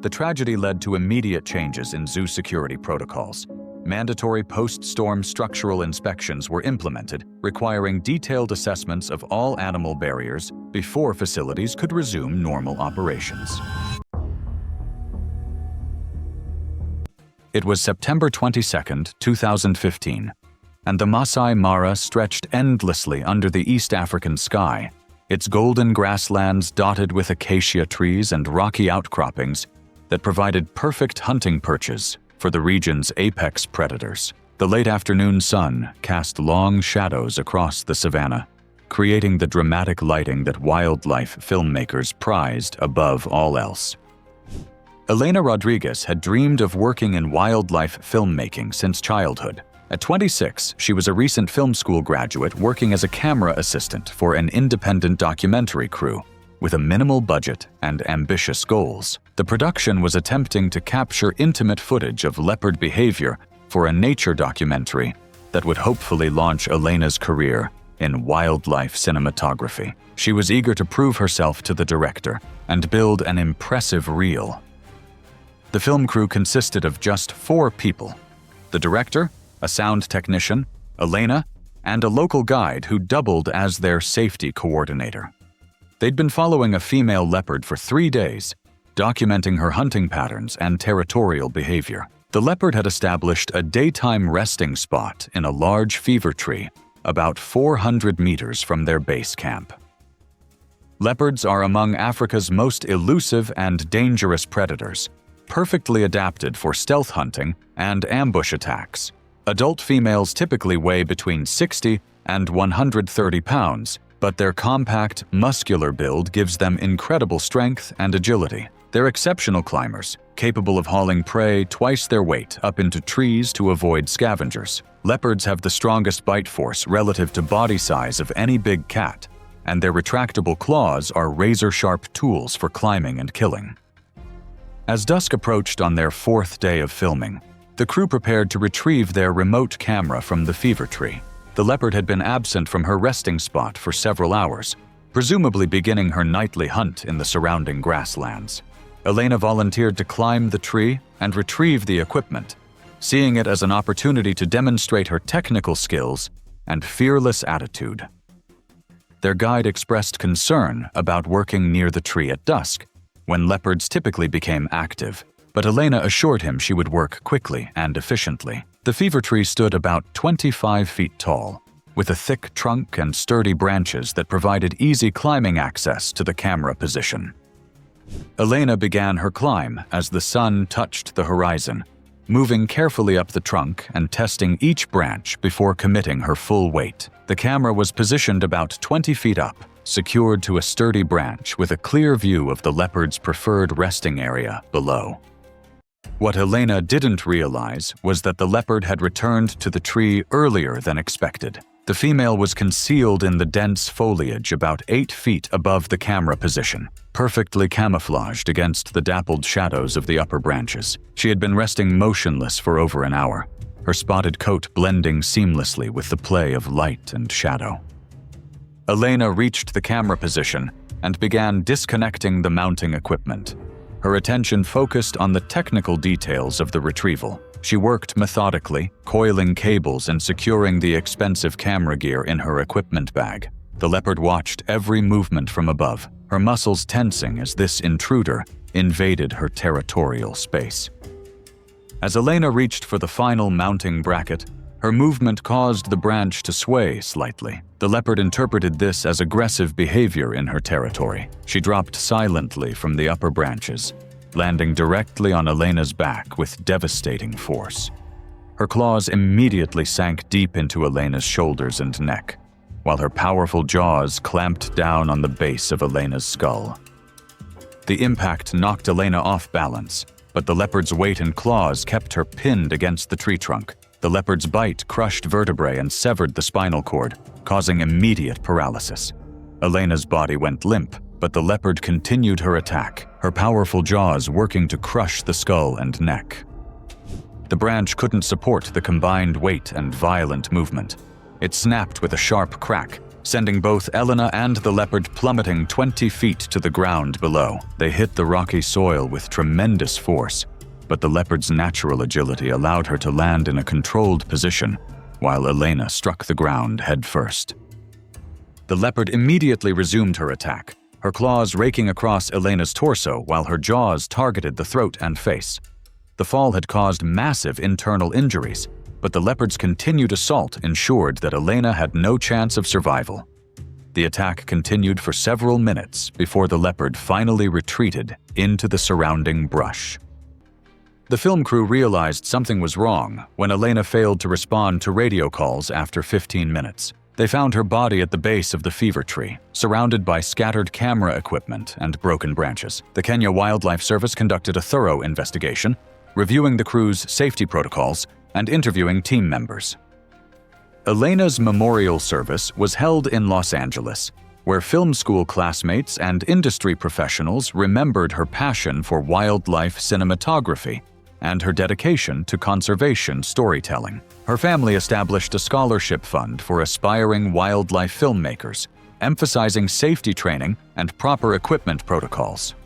The tragedy led to immediate changes in zoo security protocols. Mandatory post-storm structural inspections were implemented, requiring detailed assessments of all animal barriers before facilities could resume normal operations. It was September 22, 2015, and the Masai Mara stretched endlessly under the East African sky, its golden grasslands dotted with acacia trees and rocky outcroppings that provided perfect hunting perches for the region's apex predators. The late afternoon sun cast long shadows across the savanna, creating the dramatic lighting that wildlife filmmakers prized above all else. Elena Rodriguez had dreamed of working in wildlife filmmaking since childhood. At 26, she was a recent film school graduate working as a camera assistant for an independent documentary crew. With a minimal budget and ambitious goals, the production was attempting to capture intimate footage of leopard behavior for a nature documentary that would hopefully launch Elena's career in wildlife cinematography. She was eager to prove herself to the director and build an impressive reel. The film crew consisted of just 4 people: the director, a sound technician, Elena, and a local guide who doubled as their safety coordinator. They'd been following a female leopard for 3 days, documenting her hunting patterns and territorial behavior. The leopard had established a daytime resting spot in a large fever tree about 400 meters from their base camp. Leopards are among Africa's most elusive and dangerous predators, perfectly adapted for stealth hunting and ambush attacks. Adult females typically weigh between 60 and 130 pounds, but their compact, muscular build gives them incredible strength and agility. They're exceptional climbers, capable of hauling prey twice their weight up into trees to avoid scavengers. Leopards have the strongest bite force relative to body size of any big cat, and their retractable claws are razor-sharp tools for climbing and killing. As dusk approached on their 4th day of filming, the crew prepared to retrieve their remote camera from the fever tree. The leopard had been absent from her resting spot for several hours, presumably beginning her nightly hunt in the surrounding grasslands. Elena volunteered to climb the tree and retrieve the equipment, seeing it as an opportunity to demonstrate her technical skills and fearless attitude. Their guide expressed concern about working near the tree at dusk, when leopards typically became active, but Elena assured him she would work quickly and efficiently. The fever tree stood about 25 feet tall, with a thick trunk and sturdy branches that provided easy climbing access to the camera position. Elena began her climb as the sun touched the horizon, moving carefully up the trunk and testing each branch before committing her full weight. The camera was positioned about 20 feet up, secured to a sturdy branch with a clear view of the leopard's preferred resting area below. What Elena didn't realize was that the leopard had returned to the tree earlier than expected. The female was concealed in the dense foliage about 8 feet above the camera position, perfectly camouflaged against the dappled shadows of the upper branches. She had been resting motionless for over an hour, her spotted coat blending seamlessly with the play of light and shadow. Elena reached the camera position and began disconnecting the mounting equipment. Her attention focused on the technical details of the retrieval. She worked methodically, coiling cables and securing the expensive camera gear in her equipment bag. The leopard watched every movement from above, her muscles tensing as this intruder invaded her territorial space. As Elena reached for the final mounting bracket, her movement caused the branch to sway slightly. The leopard interpreted this as aggressive behavior in her territory. She dropped silently from the upper branches, landing directly on Elena's back with devastating force. Her claws immediately sank deep into Elena's shoulders and neck, while her powerful jaws clamped down on the base of Elena's skull. The impact knocked Elena off balance, but the leopard's weight and claws kept her pinned against the tree trunk. The leopard's bite crushed vertebrae and severed the spinal cord, causing immediate paralysis. Elena's body went limp, but the leopard continued her attack, her powerful jaws working to crush the skull and neck. The branch couldn't support the combined weight and violent movement. It snapped with a sharp crack, sending both Elena and the leopard plummeting 20 feet to the ground below. They hit the rocky soil with tremendous force, but the leopard's natural agility allowed her to land in a controlled position, while Elena struck the ground headfirst. The leopard immediately resumed her attack, her claws raking across Elena's torso while her jaws targeted the throat and face. The fall had caused massive internal injuries, but the leopard's continued assault ensured that Elena had no chance of survival. The attack continued for several minutes before the leopard finally retreated into the surrounding brush. The film crew realized something was wrong when Elena failed to respond to radio calls after 15 minutes. They found her body at the base of the fever tree, surrounded by scattered camera equipment and broken branches. The Kenya Wildlife Service conducted a thorough investigation, reviewing the crew's safety protocols and interviewing team members. Elena's memorial service was held in Los Angeles, where film school classmates and industry professionals remembered her passion for wildlife cinematography and her dedication to conservation storytelling. Her family established a scholarship fund for aspiring wildlife filmmakers, emphasizing safety training and proper equipment protocols.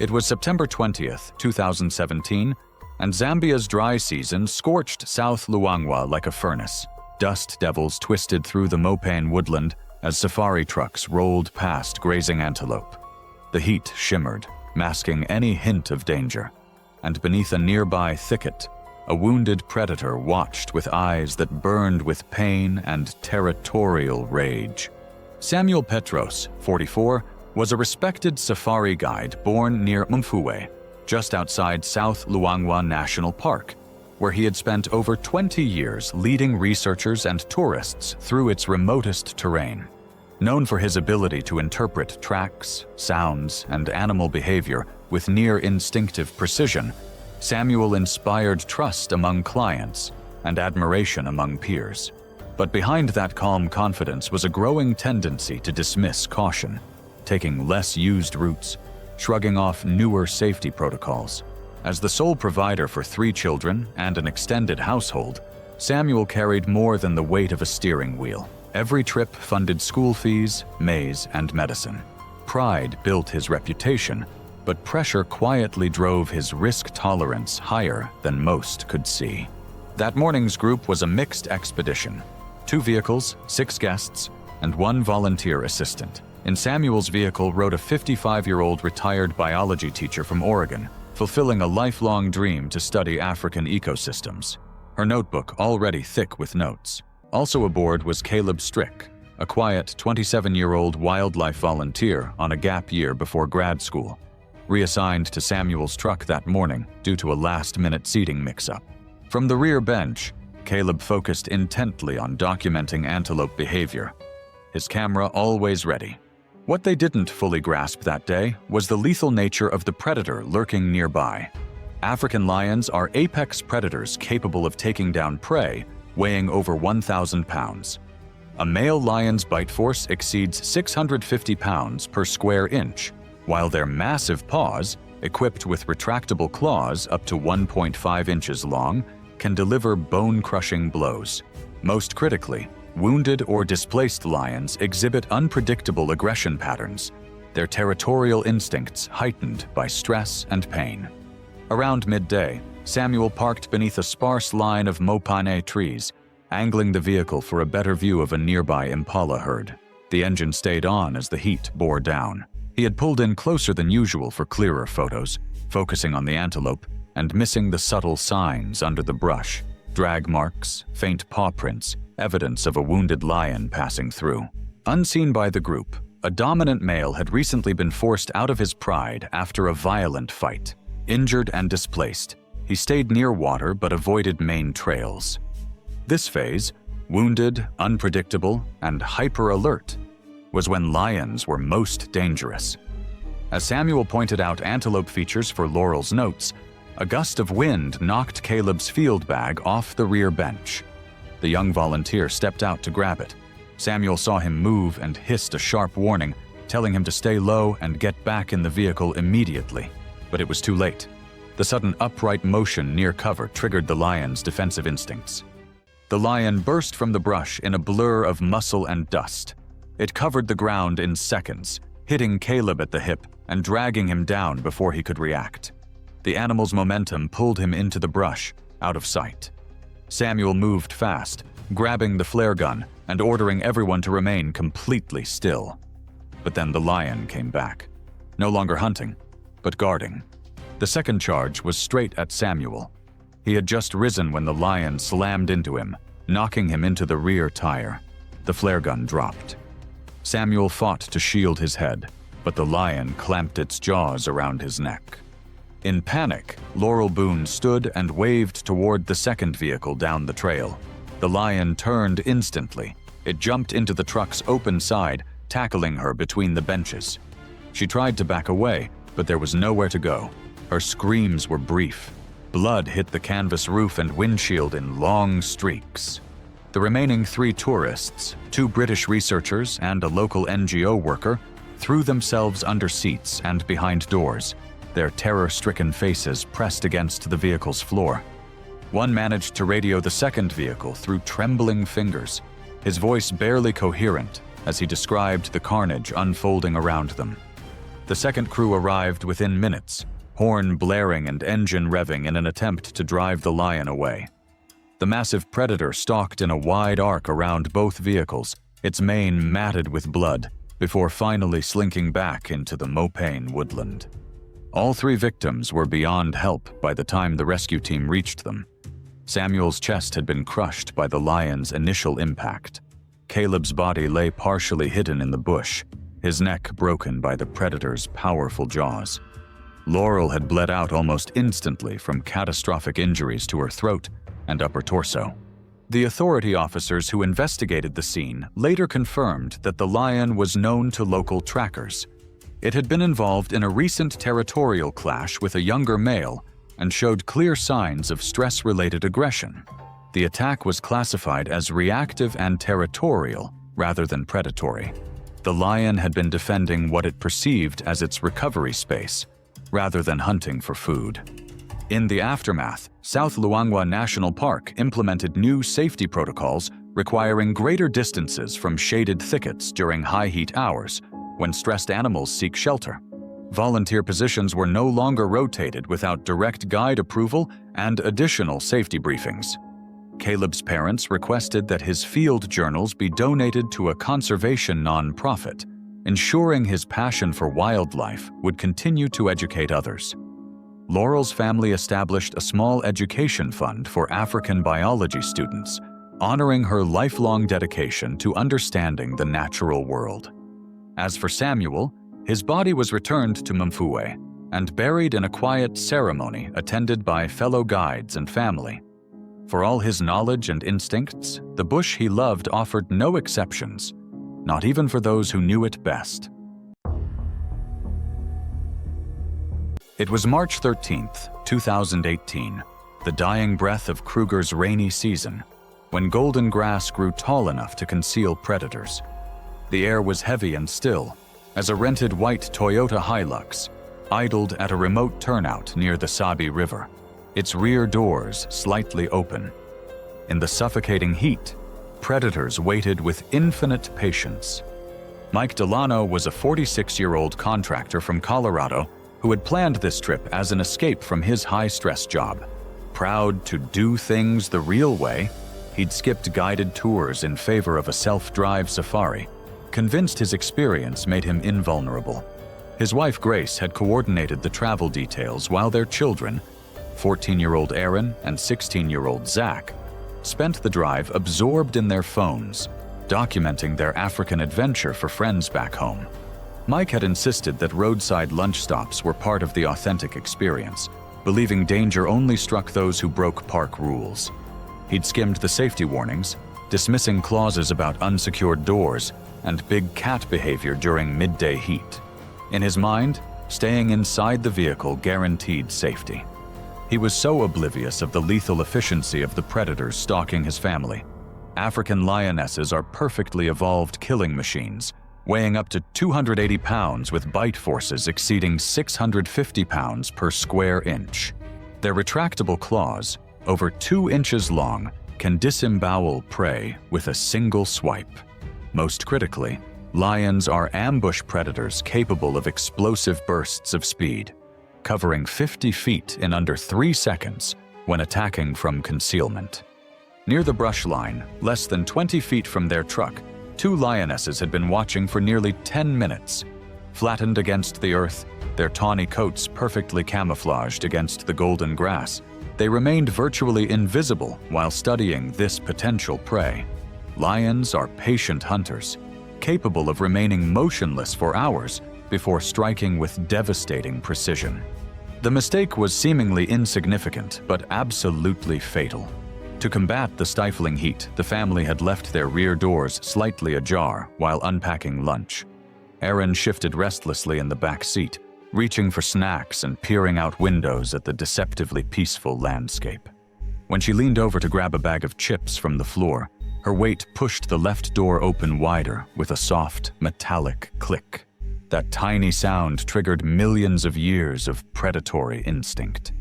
It was September 20th, 2017, and Zambia's dry season scorched South Luangwa like a furnace. Dust devils twisted through the Mopane woodland as safari trucks rolled past grazing antelope. The heat shimmered, masking any hint of danger, and beneath a nearby thicket, a wounded predator watched with eyes that burned with pain and territorial rage. Samuel Petros, 44, was a respected safari guide born near Mfuwe, just outside South Luangwa National Park, where he had spent over 20 years leading researchers and tourists through its remotest terrain. Known for his ability to interpret tracks, sounds, and animal behavior with near-instinctive precision, Samuel inspired trust among clients and admiration among peers. But behind that calm confidence was a growing tendency to dismiss caution, taking less used routes, shrugging off newer safety protocols. As the sole provider for 3 children and an extended household, Samuel carried more than the weight of a steering wheel. Every trip funded school fees, maize, and medicine. Pride built his reputation, but pressure quietly drove his risk tolerance higher than most could see. That morning's group was a mixed expedition: 2 vehicles, 6 guests, and 1 volunteer assistant. In Samuel's vehicle rode a 55-year-old retired biology teacher from Oregon, fulfilling a lifelong dream to study African ecosystems, her notebook already thick with notes. Also aboard was Caleb Strick, a quiet 27-year-old wildlife volunteer on a gap year before grad school, reassigned to Samuel's truck that morning due to a last-minute seating mix-up. From the rear bench, Caleb focused intently on documenting antelope behavior, his camera always ready. What they didn't fully grasp that day was the lethal nature of the predator lurking nearby. African lions are apex predators capable of taking down prey weighing over 1,000 pounds. A male lion's bite force exceeds 650 pounds per square inch, while their massive paws, equipped with retractable claws up to 1.5 inches long, can deliver bone-crushing blows. Most critically, wounded or displaced lions exhibit unpredictable aggression patterns, their territorial instincts heightened by stress and pain. Around midday, Samuel parked beneath a sparse line of mopane trees, angling the vehicle for a better view of a nearby impala herd. The engine stayed on as the heat bore down. He had pulled in closer than usual for clearer photos, focusing on the antelope and missing the subtle signs under the brush: drag marks, faint paw prints, evidence of a wounded lion passing through. Unseen by the group, a dominant male had recently been forced out of his pride after a violent fight. Injured and displaced, he stayed near water but avoided main trails. This phase, wounded, unpredictable, and hyper-alert, was when lions were most dangerous. As Samuel pointed out antelope features for Laurel's notes, a gust of wind knocked Caleb's field bag off the rear bench. The young volunteer stepped out to grab it. Samuel saw him move and hissed a sharp warning, telling him to stay low and get back in the vehicle immediately. But it was too late. The sudden upright motion near cover triggered the lion's defensive instincts. The lion burst from the brush in a blur of muscle and dust. It covered the ground in seconds, hitting Caleb at the hip and dragging him down before he could react. The animal's momentum pulled him into the brush, out of sight. Samuel moved fast, grabbing the flare gun and ordering everyone to remain completely still. But then the lion came back, no longer hunting, but guarding. The second charge was straight at Samuel. He had just risen when the lion slammed into him, knocking him into the rear tire. The flare gun dropped. Samuel fought to shield his head, but the lion clamped its jaws around his neck. In panic, Laurel Boone stood and waved toward the second vehicle down the trail. The lion turned instantly. It jumped into the truck's open side, tackling her between the benches. She tried to back away, but there was nowhere to go. Her screams were brief. Blood hit the canvas roof and windshield in long streaks. The remaining 3 tourists, 2 British researchers and a local NGO worker, threw themselves under seats and behind doors, their terror-stricken faces pressed against the vehicle's floor. One managed to radio the second vehicle through trembling fingers, his voice barely coherent as he described the carnage unfolding around them. The second crew arrived within minutes, horn blaring and engine revving in an attempt to drive the lion away. The massive predator stalked in a wide arc around both vehicles, its mane matted with blood, before finally slinking back into the Mopane woodland. All 3 victims were beyond help by the time the rescue team reached them. Samuel's chest had been crushed by the lion's initial impact. Caleb's body lay partially hidden in the bush, his neck broken by the predator's powerful jaws. Laurel had bled out almost instantly from catastrophic injuries to her throat and upper torso. The authority officers who investigated the scene later confirmed that the lion was known to local trackers. It had been involved in a recent territorial clash with a younger male and showed clear signs of stress-related aggression. The attack was classified as reactive and territorial rather than predatory. The lion had been defending what it perceived as its recovery space, rather than hunting for food. In the aftermath, South Luangwa National Park implemented new safety protocols requiring greater distances from shaded thickets during high heat hours when stressed animals seek shelter. Volunteer positions were no longer rotated without direct guide approval and additional safety briefings. Caleb's parents requested that his field journals be donated to a conservation nonprofit, ensuring his passion for wildlife would continue to educate others. Laurel's family established a small education fund for African biology students, honoring her lifelong dedication to understanding the natural world. As for Samuel, his body was returned to Mumfue and buried in a quiet ceremony attended by fellow guides and family. For all his knowledge and instincts, the bush he loved offered no exceptions, not even for those who knew it best. It was March 13th, 2018, the dying breath of Kruger's rainy season, when golden grass grew tall enough to conceal predators. The air was heavy and still, as a rented white Toyota Hilux idled at a remote turnout near the Sabi River, its rear doors slightly open. In the suffocating heat, predators waited with infinite patience. Mike Delano was a 46-year-old contractor from Colorado who had planned this trip as an escape from his high-stress job. Proud to do things the real way, he'd skipped guided tours in favor of a self-drive safari, convinced his experience made him invulnerable. His wife Grace had coordinated the travel details while their children, 14-year-old Aaron and 16-year-old Zach, spent the drive absorbed in their phones, documenting their African adventure for friends back home. Mike had insisted that roadside lunch stops were part of the authentic experience, believing danger only struck those who broke park rules. He'd skimmed the safety warnings, dismissing clauses about unsecured doors and big cat behavior during midday heat. In his mind, staying inside the vehicle guaranteed safety. He was so oblivious of the lethal efficiency of the predators stalking his family. African lionesses are perfectly evolved killing machines, weighing up to 280 pounds with bite forces exceeding 650 pounds per square inch. Their retractable claws, over 2 inches long, can disembowel prey with a single swipe. Most critically, lions are ambush predators capable of explosive bursts of speed, covering 50 feet in under 3 seconds when attacking from concealment. Near the brush line, less than 20 feet from their truck, 2 lionesses had been watching for nearly 10 minutes. Flattened against the earth, their tawny coats perfectly camouflaged against the golden grass, they remained virtually invisible while studying this potential prey. Lions are patient hunters, capable of remaining motionless for hours before striking with devastating precision. The mistake was seemingly insignificant, but absolutely fatal. To combat the stifling heat, the family had left their rear doors slightly ajar while unpacking lunch. Erin shifted restlessly in the back seat, reaching for snacks and peering out windows at the deceptively peaceful landscape. When she leaned over to grab a bag of chips from the floor, her weight pushed the left door open wider with a soft, metallic click. That tiny sound triggered millions of years of predatory instinct.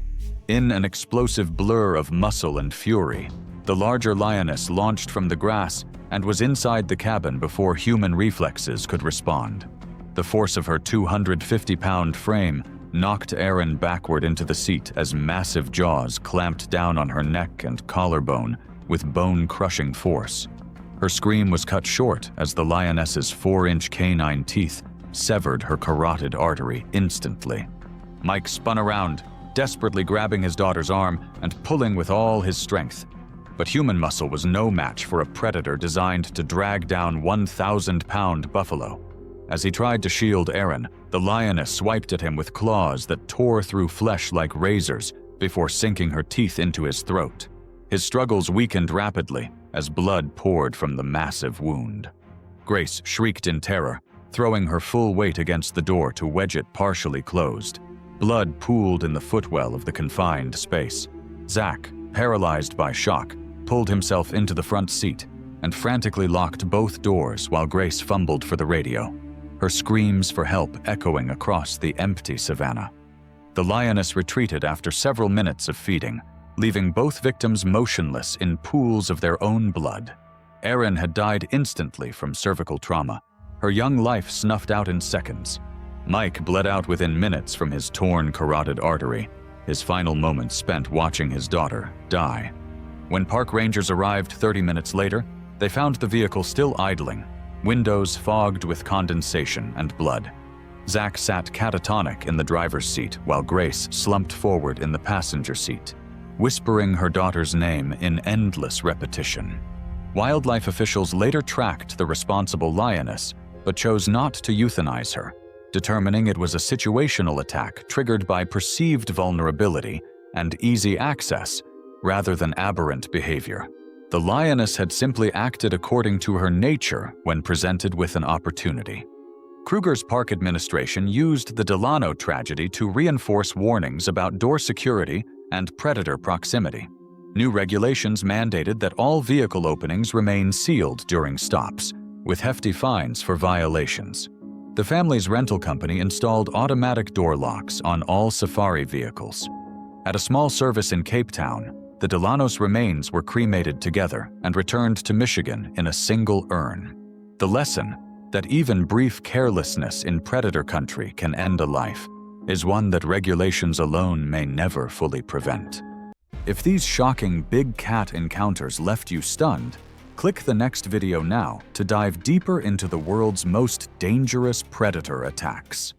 In an explosive blur of muscle and fury, the larger lioness launched from the grass and was inside the cabin before human reflexes could respond. The force of her 250-pound frame knocked Erin backward into the seat as massive jaws clamped down on her neck and collarbone with bone-crushing force. Her scream was cut short as the lioness's 4-inch canine teeth severed her carotid artery instantly. Mike spun around, desperately grabbing his daughter's arm and pulling with all his strength. But human muscle was no match for a predator designed to drag down 1,000-pound buffalo. As he tried to shield Erin, the lioness swiped at him with claws that tore through flesh like razors before sinking her teeth into his throat. His struggles weakened rapidly as blood poured from the massive wound. Grace shrieked in terror, throwing her full weight against the door to wedge it partially closed. Blood pooled in the footwell of the confined space. Zach, paralyzed by shock, pulled himself into the front seat and frantically locked both doors while Grace fumbled for the radio, her screams for help echoing across the empty savannah. The lioness retreated after several minutes of feeding, leaving both victims motionless in pools of their own blood. Erin had died instantly from cervical trauma, her young life snuffed out in seconds. Mike bled out within minutes from his torn carotid artery, his final moments spent watching his daughter die. When park rangers arrived 30 minutes later, they found the vehicle still idling, windows fogged with condensation and blood. Zach sat catatonic in the driver's seat while Grace slumped forward in the passenger seat, whispering her daughter's name in endless repetition. Wildlife officials later tracked the responsible lioness, but chose not to euthanize her, determining it was a situational attack triggered by perceived vulnerability and easy access rather than aberrant behavior. The lioness had simply acted according to her nature when presented with an opportunity. Kruger's park administration used the Delano tragedy to reinforce warnings about door security and predator proximity. New regulations mandated that all vehicle openings remain sealed during stops, with hefty fines for violations. The family's rental company installed automatic door locks on all safari vehicles. At a small service in Cape Town, the Delanos remains were cremated together and returned to Michigan in a single urn. The lesson that even brief carelessness in predator country can end a life is one that regulations alone may never fully prevent. If these shocking big cat encounters left you stunned, click the next video now to dive deeper into the world's most dangerous predator attacks.